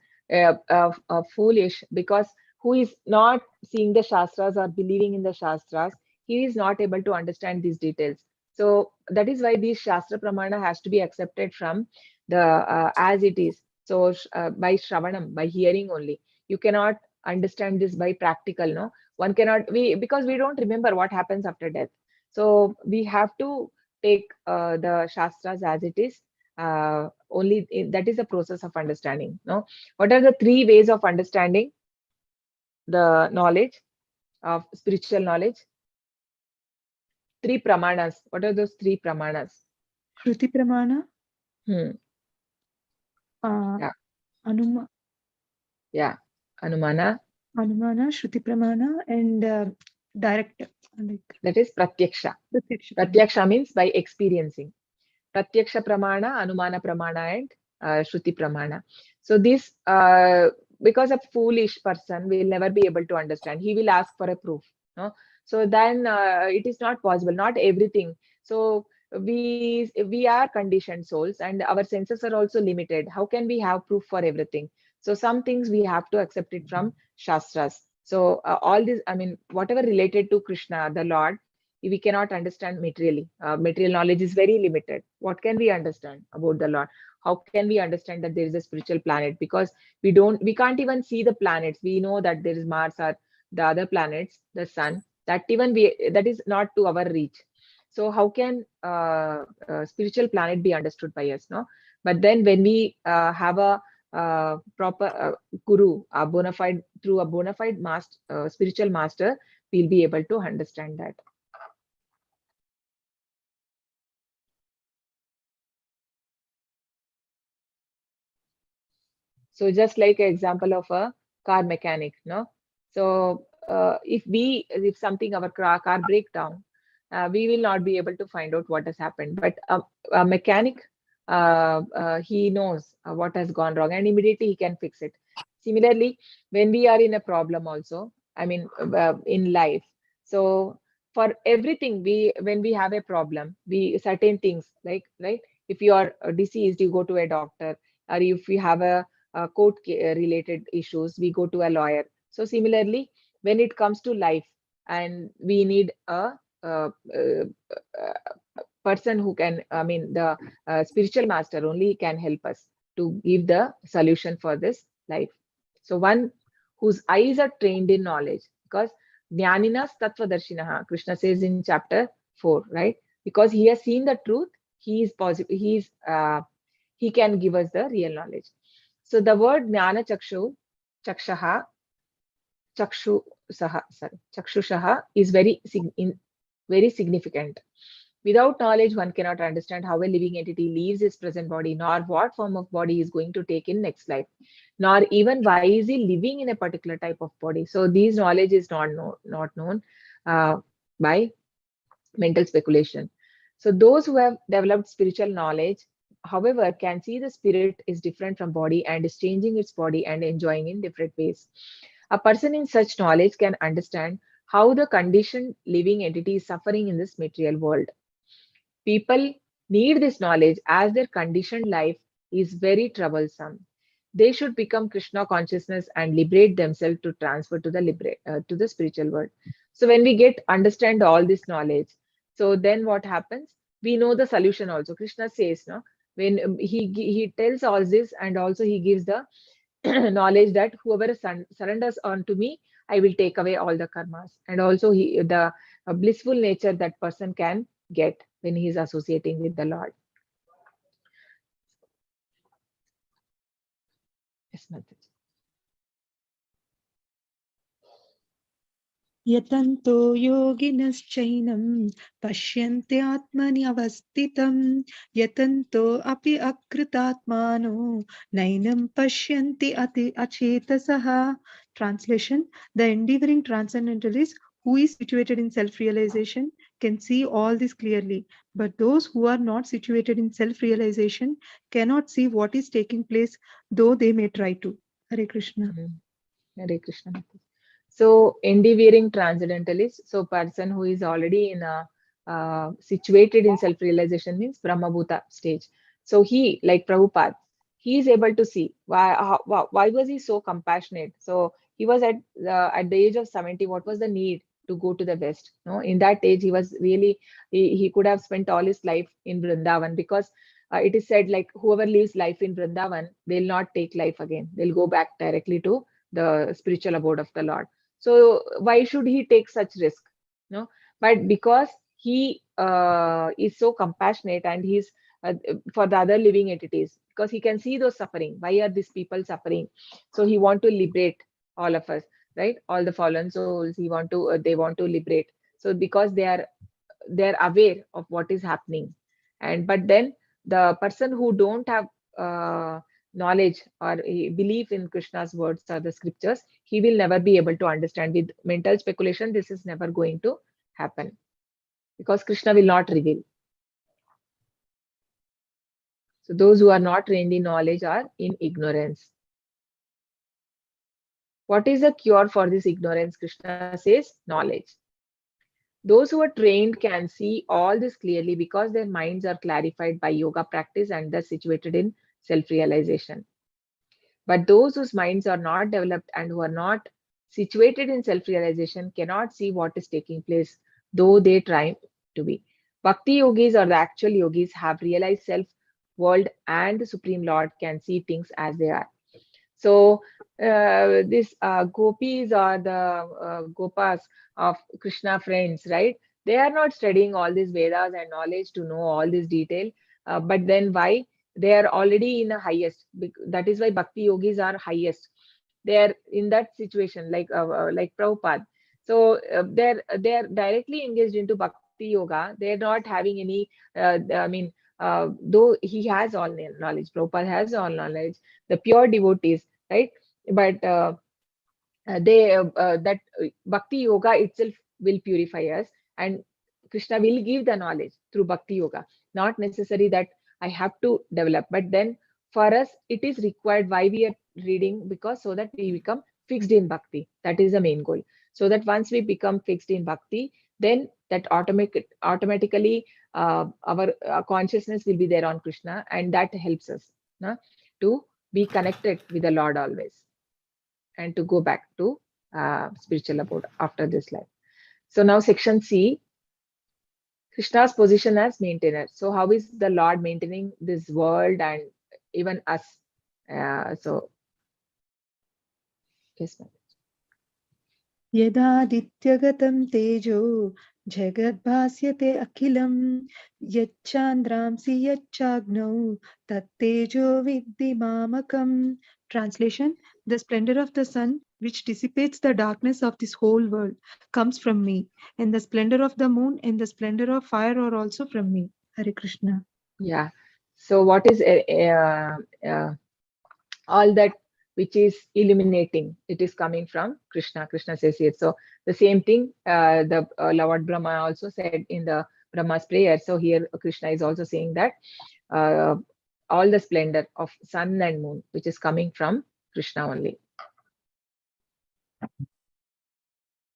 foolish, because who is not seeing the Shastras or believing in the Shastras, he is not able to understand these details. So that is why these Shastra Pramana has to be accepted from the as it is. So by Shravanam, by hearing only. You cannot understand this by practical, no? One cannot, because we don't remember what happens after death. So we have to take the Shastras as it is. That is the process of understanding. No, what are the 3 ways of understanding the knowledge of spiritual knowledge? 3 pramanas. What are those 3 pramanas? Shruti Pramana, Yeah, Anuma, yeah. Anumana. Shruti Pramana, and direct. That is Pratyaksha. Pratyaksha means by experiencing. Pratyaksha Pramana, Anumana Pramana, and Shruti Pramana. So this, because a foolish person will never be able to understand. He will ask for a proof. No? So then it is not possible. Not everything. So we are conditioned souls, and our senses are also limited. How can we have proof for everything? So some things we have to accept it from Shastras. So all this, I mean, whatever related to Krishna, the Lord, we cannot understand materially. Material knowledge is very limited. What can we understand about the Lord? How can we understand that there is a spiritual planet? Because we can't even see the planets. We know that there is Mars or the other planets, the sun. That is not to our reach. So how can spiritual planet be understood by us? No, but then when we have a proper guru, a bona fide master, spiritual master, we'll be able to understand that. So just like an example of a car mechanic, no? So if something, our car break down, we will not be able to find out what has happened. But a mechanic, he knows what has gone wrong, and immediately he can fix it. Similarly, when we are in a problem also, I mean, in life. So for everything, when we have a problem, certain things like, right? If you are deceased, you go to a doctor, or if you have a court related issues, we go to a lawyer. So similarly, when it comes to life, and we need a person who can, I mean, the spiritual master only can help us to give the solution for this life. So one whose eyes are trained in knowledge, because Jnaninas Tattvadarshinaha, Krishna says in chapter 4, right? Because he has seen the truth, he is positive, he can give us the real knowledge. So the word Jnana Chakshushaha is very very significant. Without knowledge, one cannot understand how a living entity leaves his present body, nor what form of body he is going to take in next life, nor even why is he living in a particular type of body. So these knowledge is not known uh, by mental speculation. So those who have developed spiritual knowledge, however, can see the spirit is different from body and is changing its body and enjoying in different ways. A person in such knowledge can understand how the conditioned living entity is suffering in this material world. People need this knowledge as their conditioned life is very troublesome. They should become Krishna consciousness and liberate themselves to transfer to the to the spiritual world. So when we get understand all this knowledge, so then what happens? We know the solution also. Krishna says, no, when he tells all this and also he gives the knowledge that whoever surrenders unto me, I will take away all the karmas. And also the blissful nature that person can get when he is associating with the Lord. Yes, Mataji. यतन्तो योगिनश्चैनं पश्यन्ते आत्मनि अवस्थितं यतन्तो अपि अकृतात्मानो नैनं पश्यन्ति अति अचेतसः. Translation: The endeavoring transcendentalist who is situated in self-realization can see all this clearly, but those who are not situated in self-realization cannot see what is taking place, though they may try to. Hare Krishna. Hare Krishna. Mataji. So endeavoring transcendentalist, so person who is already in a situated in self-realization means Brahmabhuta stage. So he, like Prabhupada, he is able to see why was he so compassionate. So he was at the age of 70. What was the need to go to the West? No, in that age he was really he could have spent all his life in Vrindavan, because it is said like whoever lives life in Vrindavan, they'll not take life again. They'll go back directly to the spiritual abode of the Lord. So why should he take such risk? No, but because he is so compassionate and he's for the other living entities, because he can see those suffering. Why are these people suffering? So he want to liberate all of us, right? All the fallen souls. He want to they want to liberate. So because they're aware of what is happening, and but then the person who don't have knowledge or belief in Krishna's words or the scriptures, he will never be able to understand. With mental speculation, this is never going to happen, because Krishna will not reveal. So those who are not trained in knowledge are in ignorance. What is the cure for this ignorance? Krishna says knowledge. Those who are trained can see all this clearly because their minds are clarified by yoga practice and thus situated in self-realization. But those whose minds are not developed and who are not situated in self-realization cannot see what is taking place, though they try to be. Bhakti yogis or the actual yogis have realized self, world, and the Supreme Lord can see things as they are. So this gopis or the gopas of Krishna friends, right? They are not studying all these Vedas and knowledge to know all this detail. But then why? They are already in the highest. That is why Bhakti yogis are highest. They are in that situation, like Prabhupada. So they're directly engaged into Bhakti yoga. They're not having any. Though he has all knowledge, Prabhupada has all knowledge. The pure devotees, right? But that bhakti yoga itself will purify us, and Krishna will give the knowledge through bhakti yoga. Not necessary that I have to develop, but then for us it is required. Why we are reading? Because so that we become fixed in bhakti. That is the main goal. So that once we become fixed in bhakti, then that automatically our consciousness will be there on Krishna, and that helps us to be connected with the Lord always, and to go back to spiritual abode after this life. So now section C, Krishna's position as maintainer. So how is the Lord maintaining this world and even us? So yes, ma'am. यदादित्यगतं तेजो जगद्भास्यते अखिलं यच्चान्द्रांसि यच्चाग्नौ तत्तेजो विद्धि मामकम्. Translation: The splendor of the sun which dissipates the darkness of this whole world, comes from me. And the splendor of the moon and the splendor of fire are also from me. Hare Krishna. Yeah. So what is all that which is illuminating? It is coming from Krishna. Krishna says it. So the same thing the Lord Brahma also said in the Brahma's prayer. So here Krishna is also saying that uh, all the splendor of sun and moon, which is coming from Krishna only.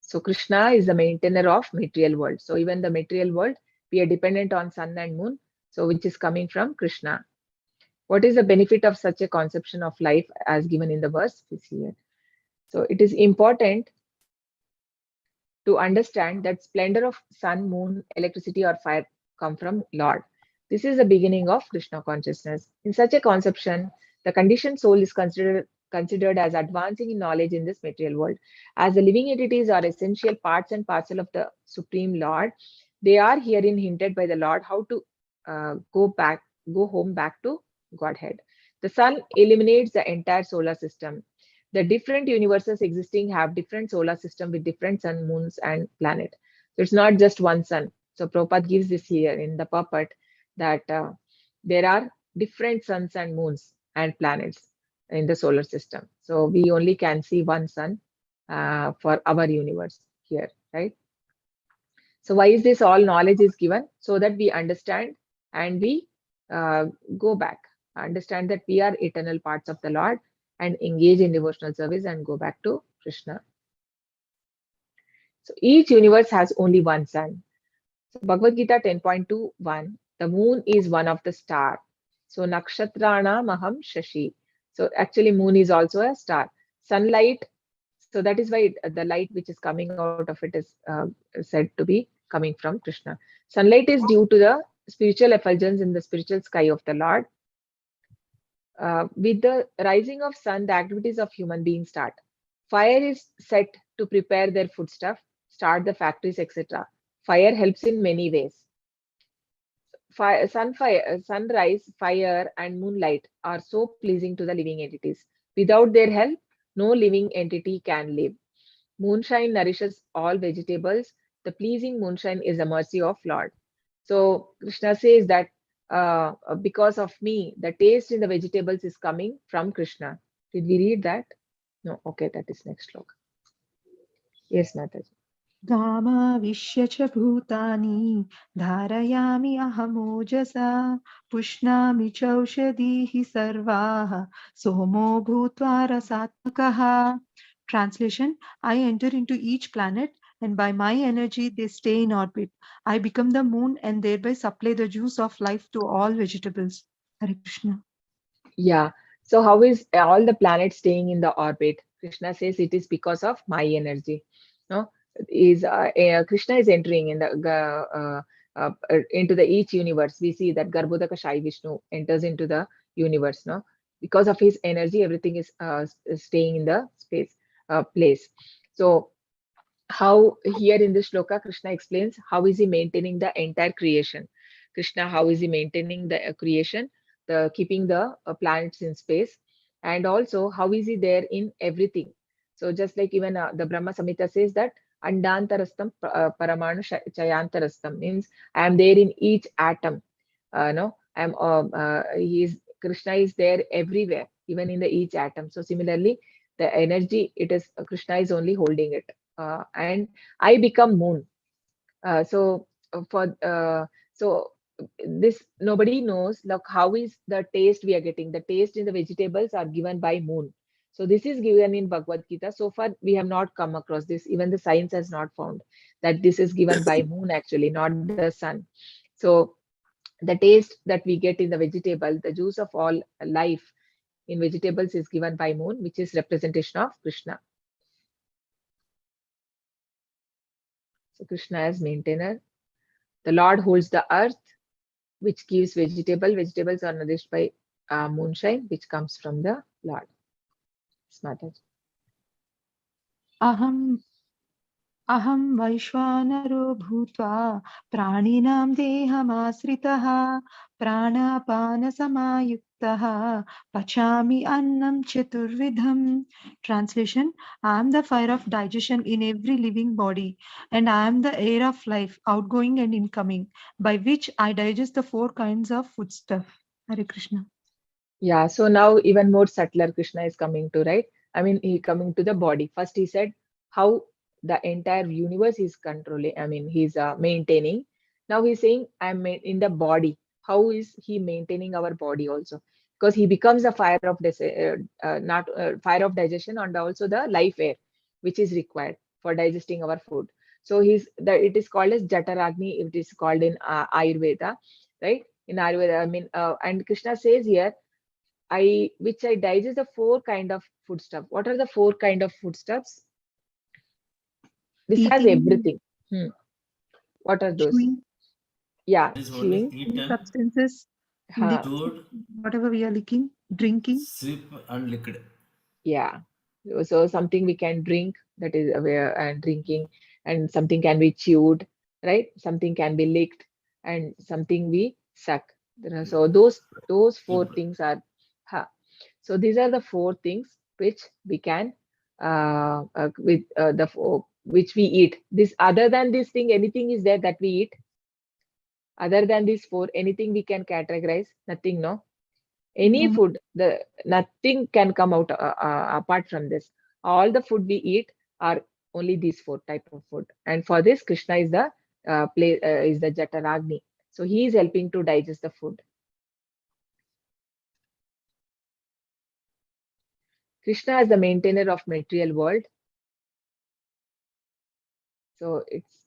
So Krishna is the maintainer of material world. So even the material world, we are dependent on sun and moon, so which is coming from Krishna. What is the benefit of such a conception of life as given in the verse? We see here. So it is important to understand that splendor of sun, moon, electricity, or fire come from Lord. This is the beginning of Krishna consciousness. In such a conception, the conditioned soul is considered as advancing in knowledge in this material world. As the living entities are essential parts and parcel of the Supreme Lord, they are herein hinted by the Lord how to go home back to Godhead. The sun illuminates the entire solar system. The different universes existing have different solar system with different sun, moons, and planet. So it's not just one sun. So Prabhupada gives this here in the puppet that there are different suns and moons and planets in the solar system. So we only can see one sun for our universe here, right? So why is this all knowledge is given? So that we understand and we go back, understand that we are eternal parts of the Lord and engage in devotional service and go back to Krishna. So each universe has only one sun. So Bhagavad Gita 10.21, the moon is one of the star. So Nakshatrana Maham Shashi. So actually moon is also a star. Sunlight, so that is why the light which is coming out of it is said to be coming from Krishna. Sunlight is due to the spiritual effulgence in the spiritual sky of the Lord. With the rising of sun, the activities of human beings start. Fire is set to prepare their foodstuff, start the factories, etc. Fire helps in many ways. Sunrise, fire, and moonlight are so pleasing to the living entities. Without their help, no living entity can live. Moonshine nourishes all vegetables. The pleasing moonshine is the mercy of Lord. So Krishna says that because of me, the taste in the vegetables is coming from Krishna. Did we read that? No. Okay, that is next slok. Yes, Mataji. Gamavisya cha bhutani dharayami ahamojasa pushnami chaushadhihi sarvaha somo bhutva rasatmakaha. Translation: I enter into each planet and by my energy they stay in orbit. I become the moon and thereby supply the juice of life to all vegetables. Hare Krishna. Yeah. So how is all the planets staying in the orbit? Krishna says it is because of my energy. No, Krishna is entering in into the each universe. We see that Garbhodaka Shai Vishnu enters into the universe. No, because of his energy, everything is staying in the place. So how here in this shloka, Krishna explains how is he maintaining the entire creation. Krishna, how is he maintaining the creation, the keeping the planets in space, and also how is he there in everything. So just like even the Brahma Samhita says that Andantarastam Paramanu Chayantarastam means I am there in each atom. No, Krishna is there everywhere, even in the each atom. So similarly, the energy it is Krishna is only holding it, and I become moon. So for so this nobody knows like how is the taste we are getting. The taste in the vegetables are given by moon. So this is given in Bhagavad Gita. So far we have not come across this. Even the science has not found that this is given by moon actually, not the sun. So the taste that we get in the vegetable, the juice of all life in vegetables is given by moon, which is representation of Krishna. So Krishna as maintainer. The Lord holds the earth, which gives vegetable. Vegetables are nourished by moonshine, which comes from the Lord. Smataji. Aham Aham Vaishwanaro Bhutva Praninam Dehamasritaha Pranapana Samayuktaha Pachami Annam Chaturvidham. Translation: I am the fire of digestion in every living body, and I am the air of life, outgoing and incoming, by which I digest the four kinds of foodstuff. Hare Krishna. Yeah, so now even more subtler Krishna is coming to, right? I mean, he coming to the body. First, he said how the entire universe is controlling, I mean, he's maintaining. Now he's saying, in the body. How is he maintaining our body also? Because he becomes a fire of not fire of digestion and also the life air, which is required for digesting our food. So it is called as Jataragni. It is called in Ayurveda, right? In Ayurveda, I mean, and Krishna says here which I digest the four kind of foodstuff. What are the four kind of foodstuffs? This has Eating, everything. Hmm. What are those? chewing, Yeah, It is only chewing. any eaten, substances, Huh. lips, chewed, whatever we are licking, drinking. sip, and liquid. Yeah. So something we can drink, that is aware and drinking, and something can be chewed, right? Something can be licked, and something we suck. So those four Sipped. things are. Huh. So these are the four things which we can with the four which we eat. This other than this thing, anything is there that we eat other than these four, anything we can categorize? Nothing, no. Any No. food, the nothing can come out apart from this. All the food we eat are only these four type of food. And for this, Krishna is the is the Jataragni. So he is helping to digest the food. Krishna is the maintainer of material world. So it's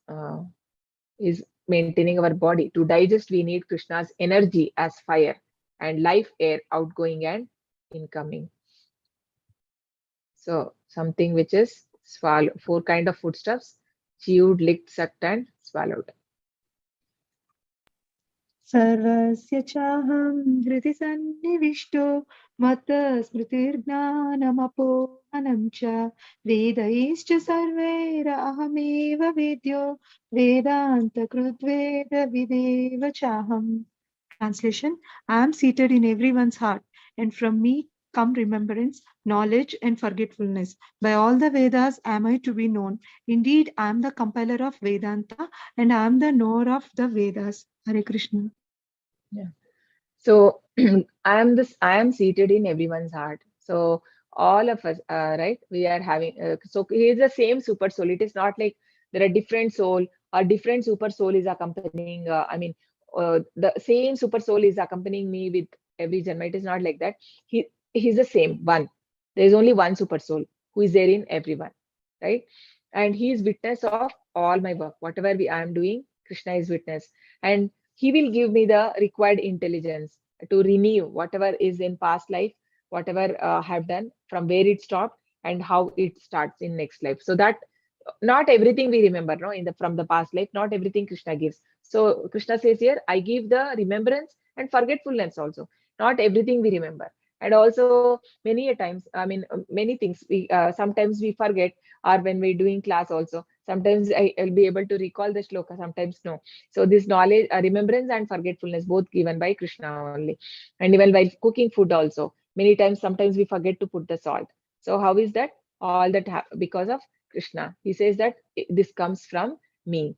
is maintaining our body. To digest, we need Krishna's energy as fire and life air outgoing and incoming. So something which is four kind of foodstuffs: chewed, licked, sucked, and swallowed. सर्वस्य चाहं हृदि सन्निविष्टो मत्तः स्मृतिर्ज्ञानमपोहनं च वेदैश्च सर्वैरहमेव वेद्यो वेदान्तकृद्वेदविदेव चाहम्. Translation: I am seated in everyone's heart, and from me come remembrance, knowledge, and forgetfulness. By all the Vedas am I to be known. Indeed, I am the compiler of Vedanta, and I am the knower of the Vedas. Hare Krishna. Yeah. So I am seated in everyone's heart. So all of us, right? We are having. So he is the same super soul. It is not like there are different soul or different super soul is accompanying. I mean, the same super soul is accompanying me with every janma. It is not like that. He's the same one. There is only one super soul who is there in everyone, right? And he is witness of all my work. Whatever I am doing, Krishna is witness, and he will give me the required intelligence to renew whatever is in past life, whatever I have done, from where it stopped and how it starts in next life. So that not everything we remember, no, in the from the past life, not everything Krishna gives. So Krishna says here, I give the remembrance and forgetfulness also. Not everything we remember. And also many a times, I mean, many things we sometimes we forget, or when we're doing class also. Sometimes I'll be able to recall the shloka, sometimes no. So this knowledge, remembrance and forgetfulness, both given by Krishna only. And even while cooking food also, many times, sometimes we forget to put the salt. So how is that? All that because of Krishna. He says that this comes from me.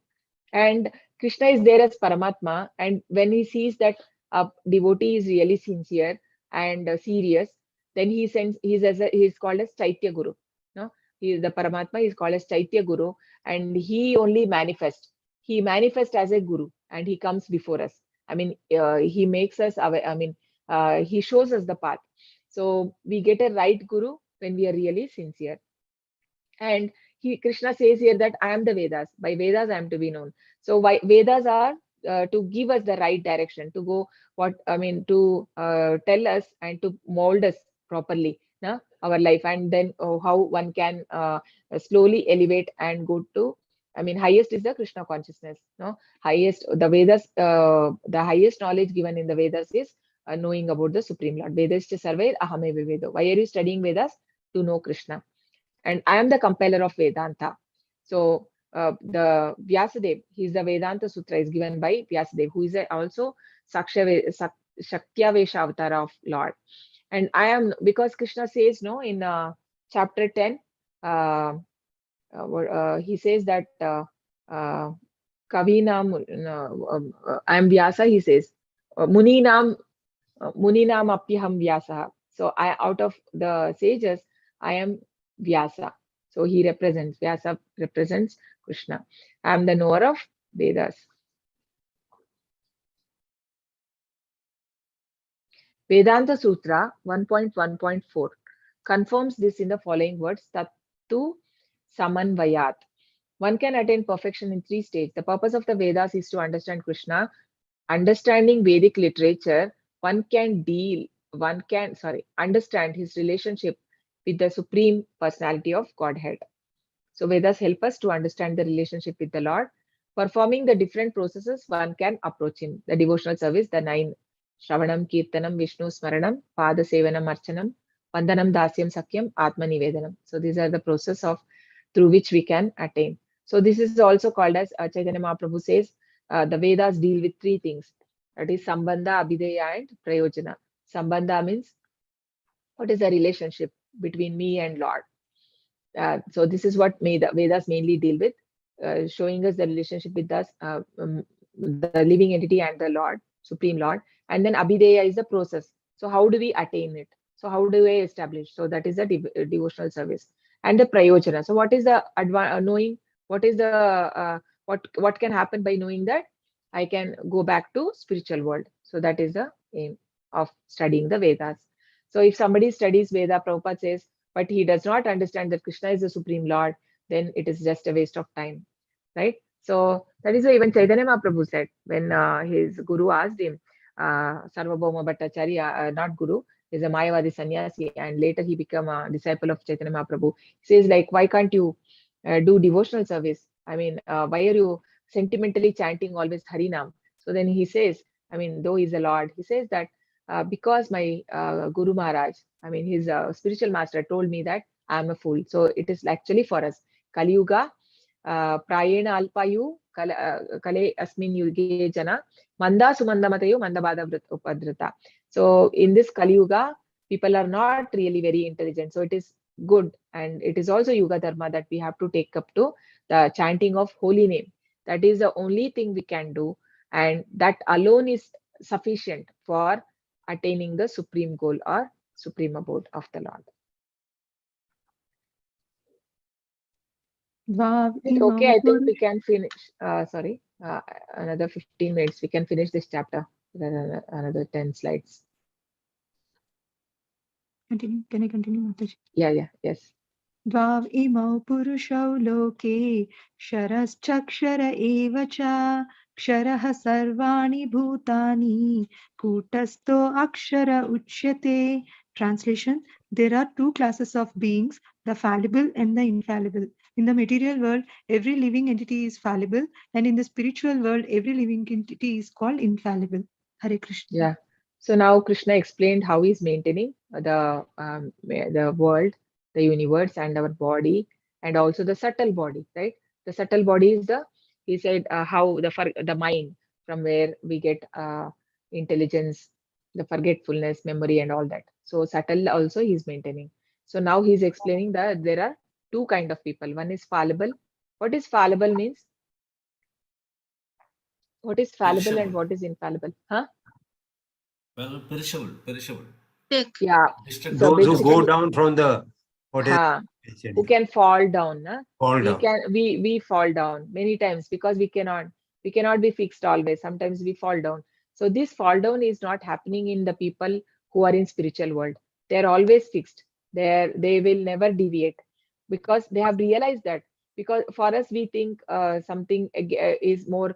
And Krishna is there as Paramatma. And when he sees that a devotee is really sincere and serious, then he sends, he's called as Chaitya Guru. No, he is the Paramatma, he's called as Chaitya Guru, and he only manifests. He manifests as a Guru and he comes before us. I mean, he makes us aware, I mean, he shows us the path. So we get a right Guru when we are really sincere. And Krishna says here that I am the Vedas. By Vedas, I am to be known. So why Vedas are to give us the right direction, to go what I mean, to tell us and to mold us properly, na, our life, and then how one can slowly elevate and go to. I mean, highest is the Krishna consciousness. No, highest the Vedas, the highest knowledge given in the Vedas is knowing about the Supreme Lord. Vedas cha sarve ahame Vedo. Why are you studying Vedas? To know Krishna. And I am the compiler of Vedanta. So the Vyasadeva, he's the Vedanta Sutra is given by Vyasadeva, who is also Shaktya Avatara of Lord. And I am, because Krishna says no in chapter 10, he says that Kavinam, I am Vyasa, he says, Muninam Apyaham Vyasa. So I, out of the sages, I am Vyasa. So he represents, Vyasa represents Krishna. I am the knower of Vedas. Vedanta Sutra 1.1.4 confirms this in the following words: Tattu Samanvayat. One can attain perfection in 3 stages. The purpose of the Vedas is to understand Krishna. Understanding Vedic literature, one can understand his relationship with the Supreme Personality of Godhead. So Vedas help us to understand the relationship with the Lord. Performing the different processes, one can approach him. The devotional service, the 9: Shravanam, Kirtanam, Vishnu Smaranam, Pada Sevanam, Archanam, Vandanam, Dasyam, Sakyam, Atma Nivedanam. So these are the process of through which we can attain. So this is also called as Chaitanya Mahaprabhu says, the Vedas deal with 3 things. That is Sambandha, Abhideya and Prayojana. Sambandha means what is the relationship between me and Lord. So this is what Vedas mainly deal with, showing us the relationship with us, the living entity and the Lord, Supreme Lord. And then Abhideya is the process. So how do we attain it? So how do we establish? So that is a devotional service. And the Prayojana. So what is the knowing? What is the what can happen by knowing that? I can go back to spiritual world. So that is the aim of studying the Vedas. So if somebody studies Veda, Prabhupada says, but he does not understand that Krishna is the Supreme Lord, then it is just a waste of time, right? So that is why even Chaitanya Mahaprabhu said when his guru asked him, Sarvabhauma Bhattacharya, not guru, is a Mayavadi sannyasi, and later he became a disciple of Chaitanya Mahaprabhu. He says, like, why can't you do devotional service? I mean, why are you sentimentally chanting always Harinam? So then he says, I mean, though he's a Lord, he says that because my Guru Maharaj, I mean, his spiritual master told me that I am a fool. So it is actually for us. Kali Yuga, Prayena Alpayu, Kale Asmin Yuge Jana, Manda Sumanda Matayu, Manda Bada Upadrita. So in this Kali Yuga, people are not really very intelligent. So it is good. And it is also Yuga Dharma that we have to take up to the chanting of holy name. That is the only thing we can do. And that alone is sufficient for attaining the supreme goal or supreme abode of the Lord. Okay, I think we can finish. Sorry, another 15 minutes. We can finish this chapter. Another 10 slides. Continue. Can I continue, Mataji? Yeah, yes. Dvav imau purushau loke sharaschakshara eva cha ksharaha sarvani bhutani kutasto akshara uchyate. Translation: there are 2 classes of beings, the fallible and the infallible. In the material world, every living entity is fallible, and in the spiritual world, every living entity is called infallible. Hare Krishna. Yeah. So now Krishna explained how he's maintaining the world, the universe, and our body, and also the subtle body, right? The subtle body is he said how the mind, from where we get intelligence, the forgetfulness, memory, and all that. So subtle also he's maintaining. So now he's explaining that there are 2 kind of people. One is fallible. What is fallible means? What is fallible and what is infallible? Huh? Well, perishable. Yeah. Destructible. So Those who go basically, down from the who can fall down, fall down. we fall down many times because we cannot be fixed always. Sometimes we fall down. So this fall down is not happening in the people who are in spiritual world. They're always fixed. They will never deviate because they have realized that. Because for us, we think something is more,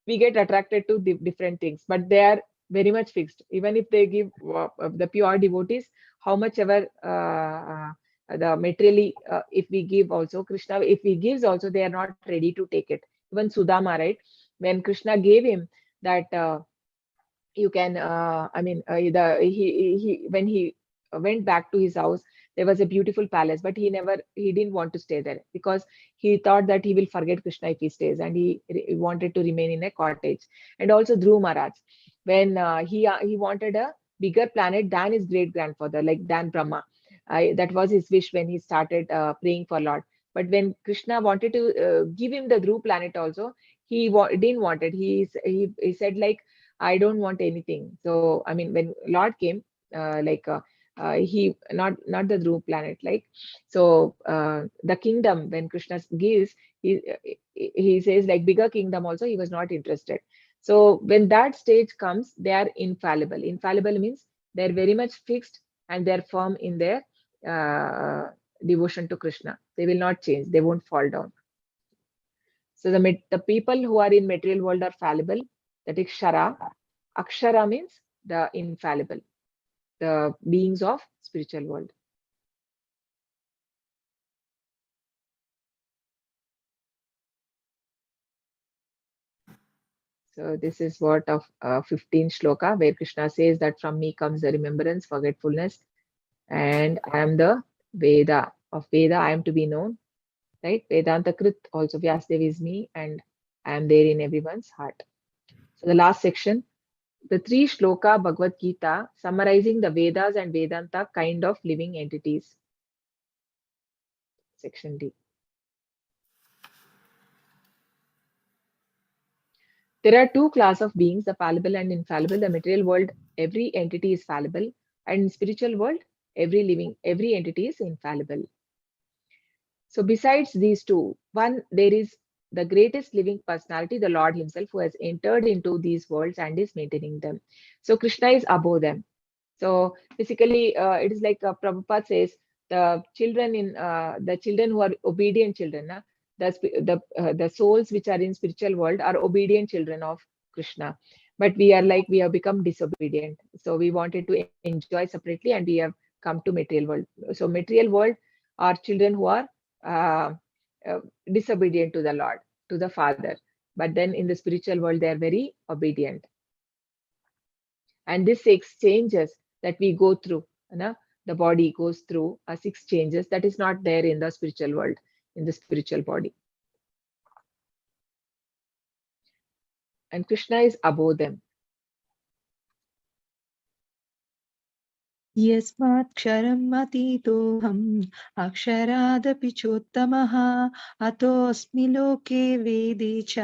we get attracted to different things, but they are very much fixed. Even if they give the pure devotees, how much ever the materially, if we give also, Krishna, if he gives also, they are not ready to take it. Even Sudama, right? When Krishna gave him that, you can, I mean, when he went back to his house, there was a beautiful palace, but he didn't want to stay there because he thought that he will forget Krishna if he stays, and he wanted to remain in a cottage. And also Dhruv Maharaj, when he wanted a bigger planet than his great grandfather, like than Brahma. That was his wish when he started praying for Lord. But when Krishna wanted to give him the Dhruv planet also, didn't want it. He said like, I don't want anything. So I mean, when Lord came, he not the Dhruv planet, like, so the kingdom when Krishna gives, he says like bigger kingdom also he was not interested. So when that stage comes, they are infallible. Infallible means they're very much fixed and they're firm in their devotion to Krishna. They will not change. They won't fall down. So the people who are in material world are fallible. That is Kshara. Akshara means the infallible, the beings of spiritual world. So this is what of 15 shloka, where Krishna says that from me comes the remembrance, forgetfulness, and I am the Veda. Of Veda, I am to be known, right? Vedanta Krit, also Vyasdev is me, and I am there in everyone's heart. So the last section, the 3 shloka Bhagavad Gita, summarizing the Vedas and Vedanta kind of living entities. Section D. There are 2 classes of beings, the fallible and infallible. The material world, every entity is fallible, and in spiritual world, every entity is infallible. So besides these 2, one, there is the greatest living personality, the Lord himself, who has entered into these worlds and is maintaining them. So Krishna is above them. So basically, it is like Prabhupada says, the children who are obedient children, the souls which are in spiritual world are obedient children of Krishna. But we have become disobedient. So we wanted to enjoy separately, and we have come to material world. So material world are children who are uh, disobedient to the Lord, to the Father. But then in the spiritual world, they are very obedient. And this 6 changes that we go through, the body goes through 6 changes that is not there in the spiritual world, in the spiritual body. And Krishna is above them. यस्मात् क्षरम् अतीतोऽहम् अक्षरादपि चोत्तमः अतोऽस्मि लोके वेदे च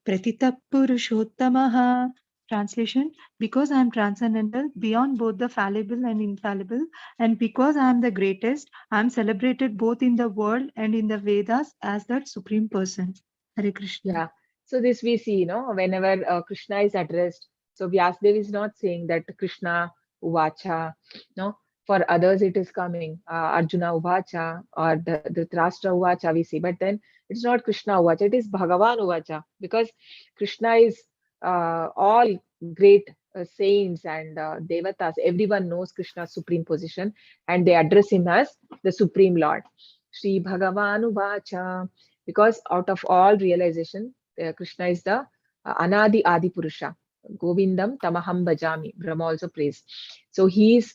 प्रतितः पुरुषोत्तमः. Translation: because I am transcendental, beyond both the fallible and infallible, and because I am the greatest, I am celebrated both in the world and in the Vedas as that supreme person. Hare Krishna. Yeah. So this we see, whenever Krishna is addressed. So Vyasdev is not saying that Krishna Uvacha, no. For others it is coming Arjuna Uvacha or the Dhritarashtra Uvacha we see. But then it's not Krishna Uvacha, it is Bhagavan Uvacha, because Krishna is all great saints and devatas. Everyone knows Krishna's supreme position and they address him as the Supreme Lord. Shri Bhagavan Uvacha. Because out of all realization, Krishna is the Anadi Adi Purusha. Govindam Tamaham Bhajami. Brahma also prays. So he is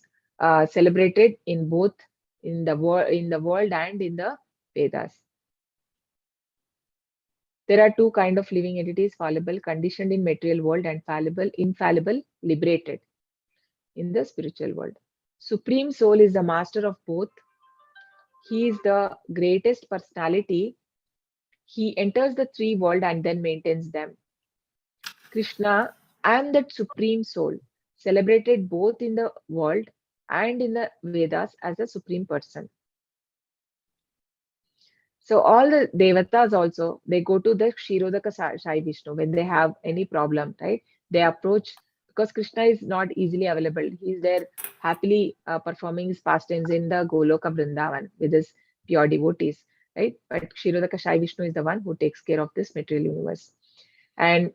celebrated in both in the world and in the Vedas. There are 2 kind of living entities: fallible, conditioned in material world, and infallible, liberated in the spiritual world. Supreme Soul is the master of both. He is the greatest personality. He enters the 3 world and then maintains them. Krishna, I am that supreme soul, celebrated both in the world and in the Vedas as a supreme person. So all the devatas also, they go to the Kshirodaka Sai Vishnu when they have any problem, right? They approach, because Krishna is not easily available. He is there happily performing his pastimes in the Goloka Vrindavan with his pure devotees, right? But Kshirodaka Sai Vishnu is the one who takes care of this material universe. And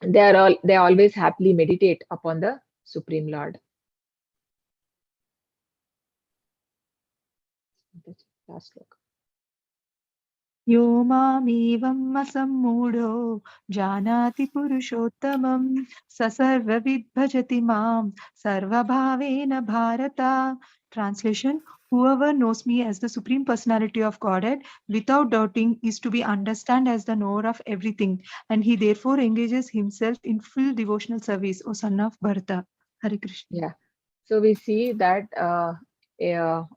they always happily meditate upon the Supreme Lord. Last look. यो मामेवम् असम्मूढो जानाति पुरुषोत्तमं स सर्वविद् भजति मां सर्वभावेन Bharat. Translation: Whoever knows me as the Supreme Personality of Godhead without doubting is to be understood as the knower of everything, and he therefore engages himself in full devotional service, O son of Bharata. Hare Krishna. Yeah. So we see that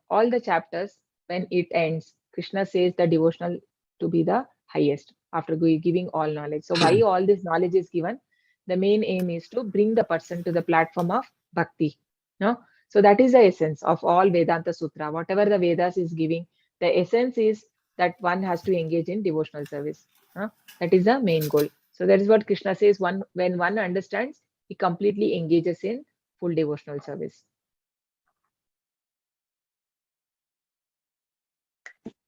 all the chapters, when it ends, Krishna says the devotional to be the highest after giving all knowledge. So why all this knowledge is given? The main aim is to bring the person to the platform of bhakti. No? So that is the essence of all Vedanta Sutra. Whatever the Vedas is giving, the essence is that one has to engage in devotional service. That is the main goal. So that is what Krishna says. When one understands, he completely engages in full devotional service.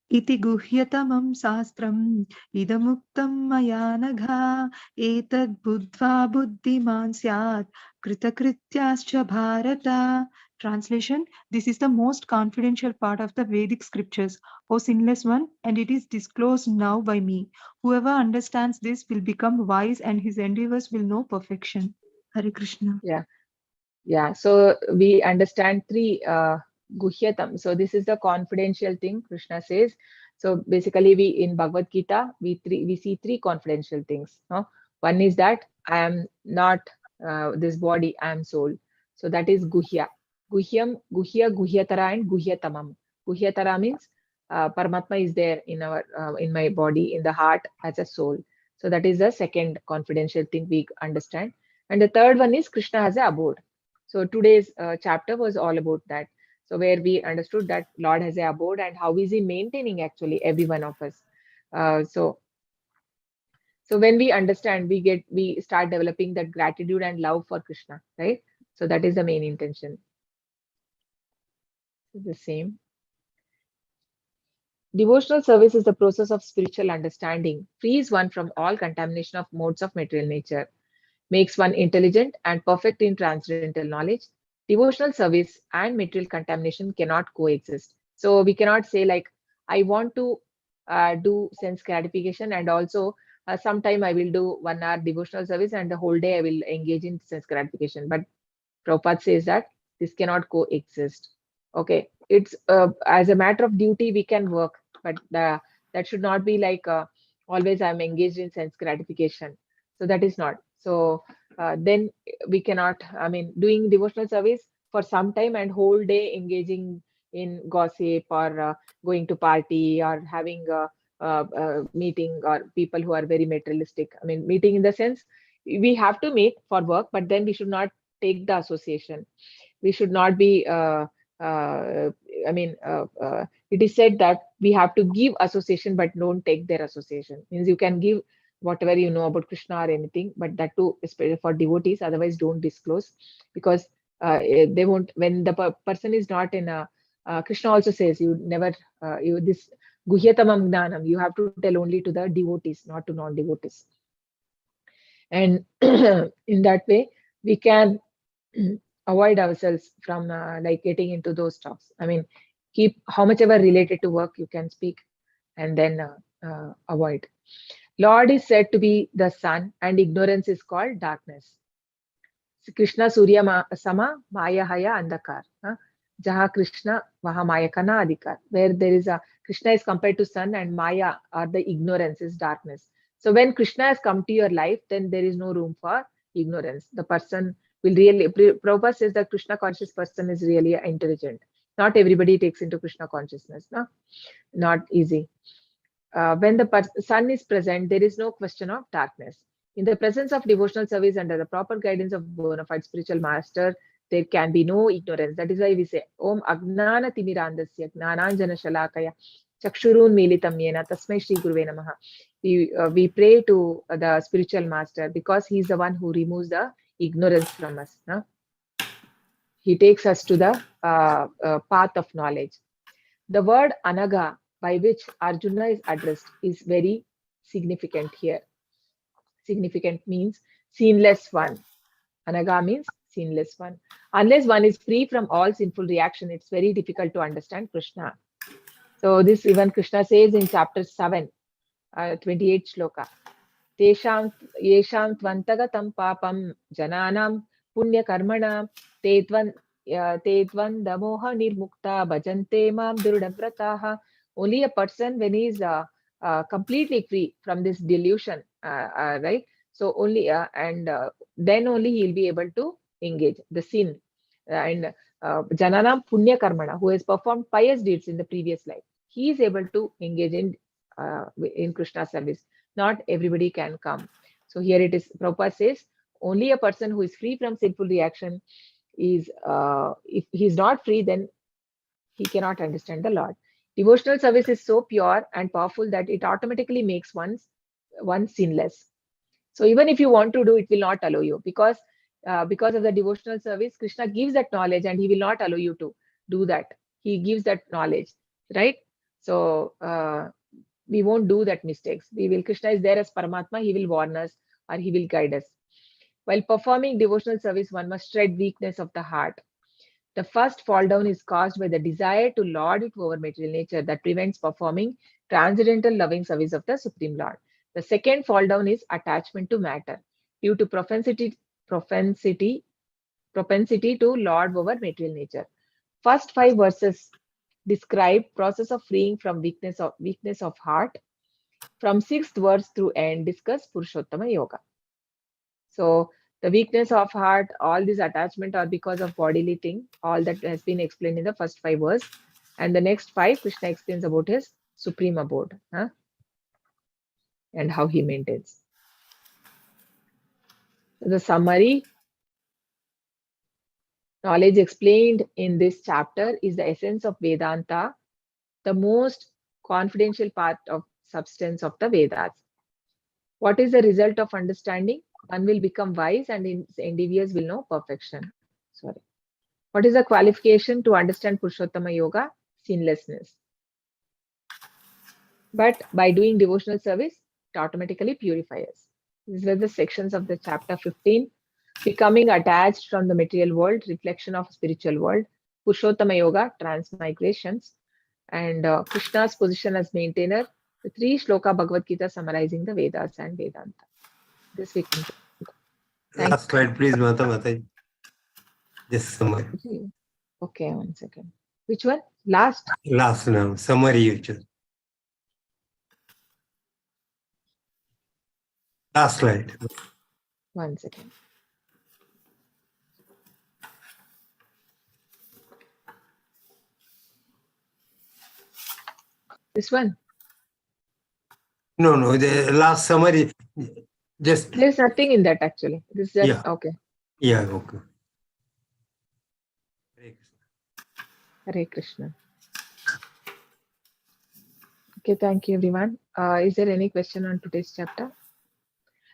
Iti guhyatamam sastram idamuktam maya nagha etad buddhva buddhiman syat kritakrityascha bharata. Translation: This is the most confidential part of the Vedic scriptures, O sinless one, and it is disclosed now by me. Whoever understands this will become wise and his endeavors will know perfection. Hare Krishna. Yeah. So we understand three guhyatam. So this is the confidential thing Krishna says. So basically, we in Bhagavad Gita we see three confidential things. One is that I am not this body, I am soul. So that is guhya. Guhyatara, and guhyatamam. Guhyatara means Paramatma is there in our in my body, in the heart as a soul. So that is the second confidential thing we understand. And the third one is Krishna has a abode. So today's chapter was all about that. So where we understood that Lord has a abode and how is he maintaining actually every one of us. So when we understand, we start developing that gratitude and love for Krishna, right? So that is the main intention. The same. Devotional service is the process of spiritual understanding, frees one from all contamination of modes of material nature, makes one intelligent and perfect in transcendental knowledge. Devotional service and material contamination cannot coexist. So we cannot say like, I want to do sense gratification and also sometime I will do 1 hour devotional service and the whole day I will engage in sense gratification. But Prabhupada says that this cannot coexist. Okay, it's as a matter of duty we can work, but that should not be like always I'm engaged in sense gratification. So that is not. So then we cannot. I mean, doing devotional service for some time and whole day engaging in gossip or going to party or having a meeting or people who are very materialistic. I mean, meeting in the sense we have to meet for work, but then we should not take the association. We should not be I mean it is said that we have to give association but don't take their association. Means you can give whatever you know about Krishna or anything, but that too especially for devotees, otherwise don't disclose, because they won't, when the person is not in a Krishna also says you never you this guhyatamam gnanam, you have to tell only to the devotees, not to non-devotees. And in that way we can avoid ourselves from like getting into those talks. I mean, keep how much ever related to work you can speak, and then avoid. Lord is said to be the sun, and ignorance is called darkness. Krishna Surya Sama Maya Haya Andakar. Jaha Krishna Vaha Maya Kana Adhikar. Where there is a Krishna is compared to sun and Maya or the ignorance is darkness. So when Krishna has come to your life, then there is no room for ignorance. The person will really, Prabhupada says that Krishna conscious person is really intelligent. Not everybody takes into Krishna consciousness. No? Not easy. When the sun is present, there is no question of darkness. In the presence of devotional service under the proper guidance of bona fide spiritual master, there can be no ignorance. That is why we say, Om Agnana Timirandasya Gnananjana Shalakaya Chakshurun Militam Yena Tasmai Shri Guruve Namaha. We pray to the spiritual master because he is the one who removes the ignorance from us. No? He takes us to the path of knowledge. The word Anaga, by which Arjuna is addressed, is very significant here. Significant means sinless one. Anaga means sinless one. Unless one is free from all sinful reaction, it's very difficult to understand Krishna. So this even Krishna says in chapter 7, 28 shloka. Tesham yesham tvantagatam papam jananam punya karmana te te dvanda moha nirmukta bhajante mam drudavrataha. Only a person when he is completely free from this delusion, right? So only then only he will be able to engage the sin and jananam punya karmana, who has performed pious deeds in the previous life. He is able to engage in Krishna service. Not everybody can come. So here it is. Prabhupada says only a person who is free from sinful reaction is. If he is not free, then he cannot understand the Lord. Devotional service is so pure and powerful that it automatically makes one sinless. So even if you want to do, it will not allow you because of the devotional service, Krishna gives that knowledge and he will not allow you to do that. He gives that knowledge, right? So we won't do that mistakes. Krishna is there as Paramatma. He will warn us or he will guide us. While performing devotional service, one must tread weakness of the heart. The first fall down is caused by the desire to lord it over material nature that prevents performing transcendental loving service of the Supreme Lord. The second fall down is attachment to matter due to propensity to lord over material nature. First 5 verses describe process of freeing from weakness of heart. From 6th verse through end discuss Purushothama Yoga. So the weakness of heart, all these attachment are because of bodily thing. All that has been explained in the first 5 verses. And the next 5, Krishna explains about his supreme abode and how he maintains. So the summary, knowledge explained in this chapter is the essence of Vedanta, the most confidential part of substance of the Vedas. What is the result of understanding? One will become wise and endeavors will know perfection. Sorry. What is the qualification to understand Purushottama Yoga? Sinlessness. But by doing devotional service, it automatically purifies us. These were the sections of the chapter 15. Becoming attached from the material world, reflection of spiritual world. Purushottama Yoga, transmigrations. And Krishna's position as maintainer. The 3 shloka Bhagavad Gita summarizing the Vedas and Vedanta. This we conclude. Last slide, please, Mataji. Just summary. Okay, one second. Which one? Last now, summary you choose. Last slide. one second. This one. No, the last summary. Just There's nothing in that actually. This is just Yeah. okay. yeah, okay. Hare Krishna. Okay, thank you everyone. Is there any question on today's chapter?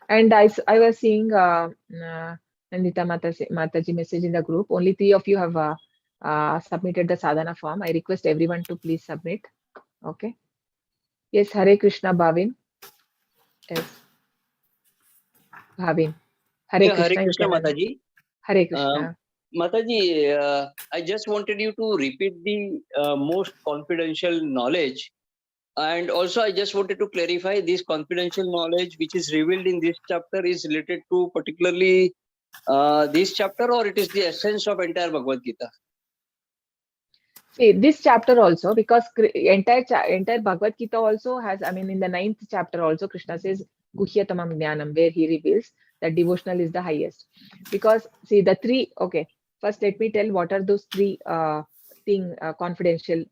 And I was seeing Nandita Mataji message in the group. Only 3 of you have submitted the sadhana form. I request everyone to please submit. Okay. Yes, Hare Krishna, Bhavin. Yes. Bhavin. Hare Yeah, Krishna. Hare you Krishna, can unmute. Mataji. Hare Krishna. Mataji, I just wanted you to repeat the most confidential knowledge. And also, I just wanted to clarify this confidential knowledge which is revealed in this chapter is related to particularly this chapter, or it is the essence of entire Bhagavad Gita? See, this chapter also, because entire Bhagavad Gita also has, in the 9th chapter also, Krishna says, Guhyatamam Jnanam, where he reveals that devotional is the highest. Because, see, the 3, okay, first let me tell what are those 3 confidential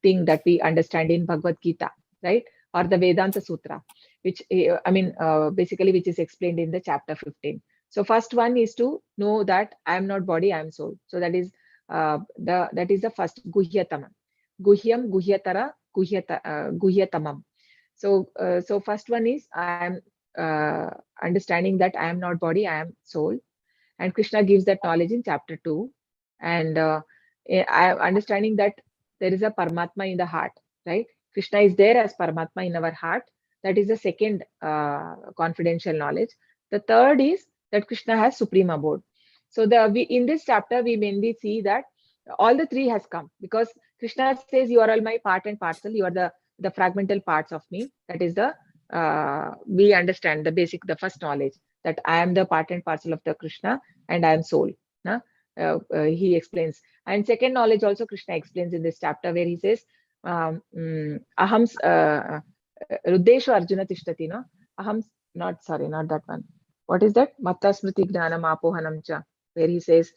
thing that we understand in Bhagavad Gita, right? Or the Vedanta Sutra, which, basically, which is explained in the chapter 15. So first one is to know that I am not body, I am soul. So that is that is the first Guhyatamam. Guhyam, Guhyatara, Guhyatamam. So first one is I am understanding that I am not body, I am soul. And Krishna gives that knowledge in chapter 2. And I am understanding that there is a Paramatma in the heart, right? Krishna is there as Paramatma in our heart. That is the second confidential knowledge. The third is that Krishna has supreme abode. So in this chapter, we mainly see that all the 3 has come because Krishna says, you are all my part and parcel. You are the fragmental parts of me. That is we understand the first knowledge that I am the part and parcel of the Krishna and I am soul. he explains. And second knowledge also Krishna explains in this chapter, where he says, aham ruddeshu arjuna tishtati, no? Aham, not that one. What is that? Matta smriti gnanam apohanam cha, where he says,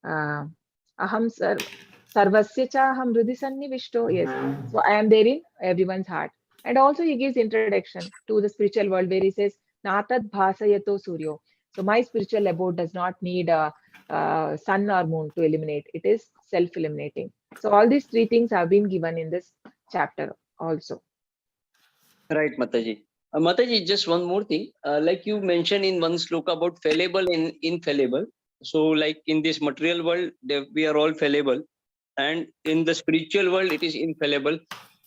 aham sarvasya cha aham hrudi sannivishto. Yes. So I am there in everyone's heart. And also he gives introduction to the spiritual world, where he says, Natad bhasayato suryo. So my spiritual abode does not need a sun or moon to illuminate. It is self-illuminating. So all these three things have been given in this chapter also. Right, Mataji. Mataji, just one more thing. Like you mentioned in one sloka about fallible and infallible. So like in this material world, we are all fallible. And in the spiritual world, it is infallible.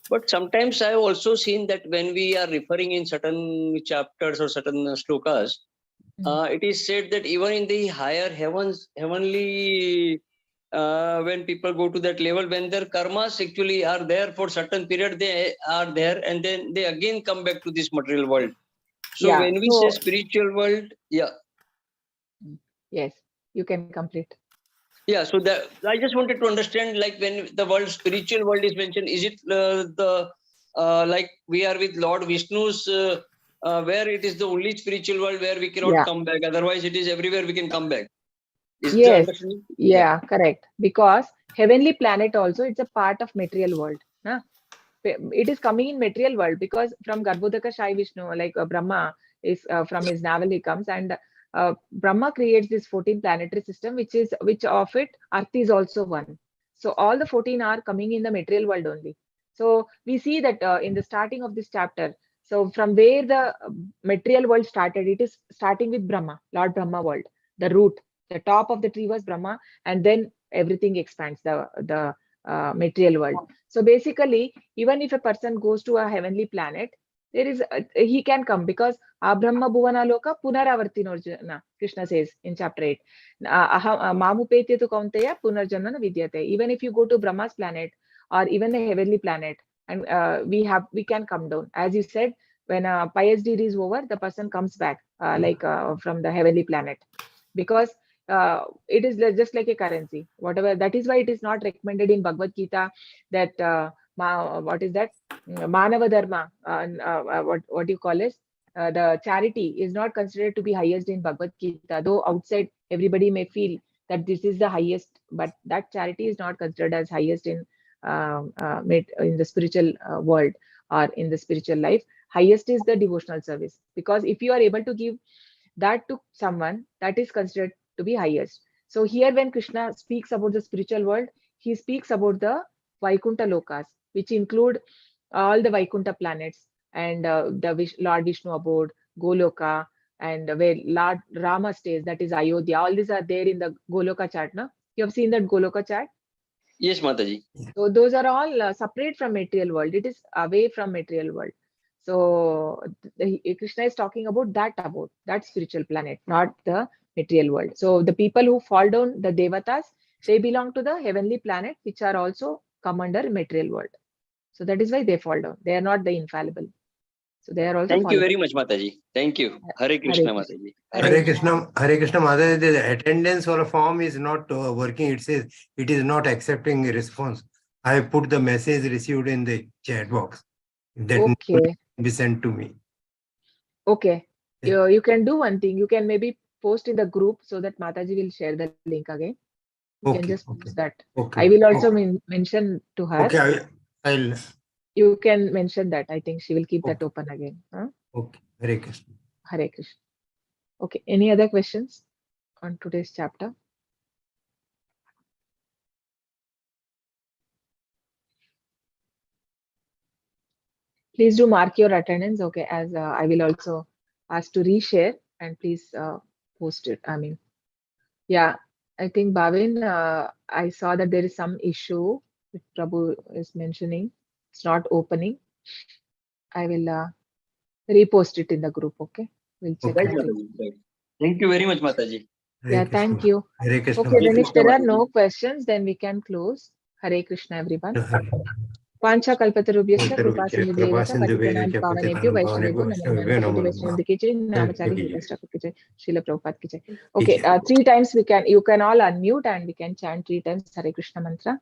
But sometimes I have also seen that when we are referring in certain chapters or certain slokas, it is said that even in the higher heavenly, when people go to that level, when their karmas actually are there for certain period, they are there, and then they again come back to this material world. So Yeah, when we say spiritual world, yes, you can complete. Yeah, so that I just wanted to understand, like when the word spiritual world is mentioned, is it like we are with Lord Vishnu's, where it is the only spiritual world where we cannot come back, otherwise it is everywhere we can come back. Is the Yes, understanding? yeah, correct. Because heavenly planet also, it's a part of material world. Huh? It is coming in material world, because from Garbhodaka Shai Vishnu, like Brahma is from his navel he comes, and Brahma creates this 14 planetary system, which of it Earth is also one. So all the 14 are coming in the material world only. So we see that in the starting of this chapter, so from where the material world started, it is starting with Brahma, Lord Brahma world, the root, the top of the tree was Brahma, and then everything expands, the material world. So basically, even if a person goes to a heavenly planet, there is he can come, because Brahma Bhuvana Loka Punaravartinorjana, Krishna says in chapter 8. Mamupete tu kaunteya punarjanana vidyate. Even if you go to Brahma's planet or even a heavenly planet, and we can come down. As you said, when a pious deed is over, the person comes back from the heavenly planet, because it is just like a currency, whatever. That is why it is not recommended in Bhagavad Gita that what is that, Manava Dharma, what you call it, the charity is not considered to be highest in Bhagavad Gita, though outside everybody may feel that this is the highest, but that charity is not considered as highest in the spiritual world or in the spiritual life. Highest is the devotional service, because if you are able to give that to someone, that is considered to be highest. So here when Krishna speaks about the spiritual world, he speaks about the Vaikuntha Lokas, which include all the Vaikuntha planets, and the Lord Vishnu abode, Goloka, and where Lord Rama stays, that is Ayodhya. All these are there in the Goloka chart. No? You have seen that Goloka chart? Yes, Mataji. So those are all separate from material world. It is away from material world. So Krishna is talking about that spiritual planet, not the material world. So the people who fall down, the devatas, they belong to the heavenly planet, which are also come under material world. So that is why they fall down. They are not the infallible. So they are also Thank you fallible. very much, Mataji. Thank you. Hare Krishna, Mataji. Hare Krishna, Mother, the attendance or a form is not working. It says it is not accepting a response. I put the message received in the chat box. That Okay. be sent to me. Okay. You can do one thing. You can maybe post in the group so that Mataji will share the link again. You can just post that. Okay. I will also mention to her. Okay, I'll. You can mention that. I think she will keep that open again. Huh? Okay. Hare Krishna. Hare Krishna. Okay. Any other questions on today's chapter? Please do mark your attendance. Okay. As I will also ask to reshare, and please post it. I mean, yeah. I think Bhavin, I saw that there is some issue which Prabhu is mentioning. It's not opening. I will repost it in the group. Okay. We'll check Right, that. Mataji. Right. Thank you very much, Mataji. Yeah, thank you. Hare Krishna. Okay, then if Krishna, there are Mataji. no questions, then we can close. Hare Krishna, everyone. Pancha kalpatarubhyascha kripa Kripa sindhubhyeva Sindhubhyeva patitanam cha pavanebhyo patitanam vaishnavebhyo pavanebhyo namo vaishnavebhyo namo namo koti namo. vaishnava dikhe namachari Ki jai. Gita Course Srila Prabhupada ki jai. Okay, 3 times you can all unmute and we can chant 3 times Hare Krishna mantra.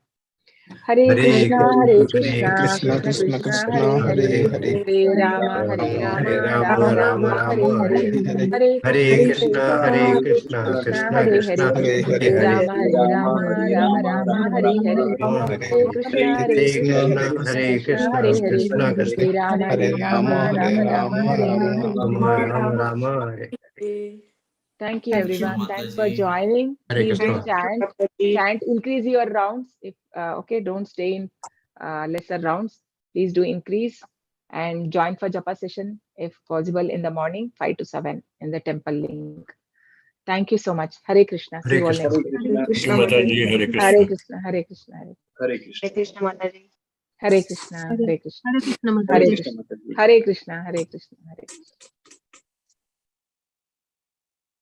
Hare Hare Krishna, Hare Krishna, Krishna, Krishna Krishna Krishna, Krishna, Hare Hare Hare, Hare, Hare Rama, Hare Rama, Rama Rama, Hare Hare, Hare Hare Krishna, Krishna, Hare Hare Krishna, Krishna, Krishna Krishna Hare Krishna, Hare, Hare Hare Hare Hare, Hare. Rama, Hare Rama, Rama Rama, Hare Hare, Hare Krishna, Hare Hare Krishna, Krishna, Krishna Hare Krishna, Krishna, Hare Hare, Krishna Krishna, Hare Rama, Hare Hare Rama, Rama, Hare Rama Rama, Rama, Hare Hare. Rama Rama Rama, Hare. Thank you, Thank you. everyone. Thanks for Mataji. joining. Hare Please do Krishna. chant, increase your rounds. If okay, don't stay in lesser rounds. Please do increase and join for japa session if possible in the morning, 5 to 7 in the temple link. Thank you so much. Hare Krishna. See Hare you all Krishna. next week. Krishna Mataji, Hare Krishna. Hare Krishna. Hare Krishna. Hare Krishna. Krishna Mataji. Hare Krishna. Hare Krishna. Hare Krishna Hare Mataji. Krishna. Hare Krishna. Hare Krishna. Hare Krishna.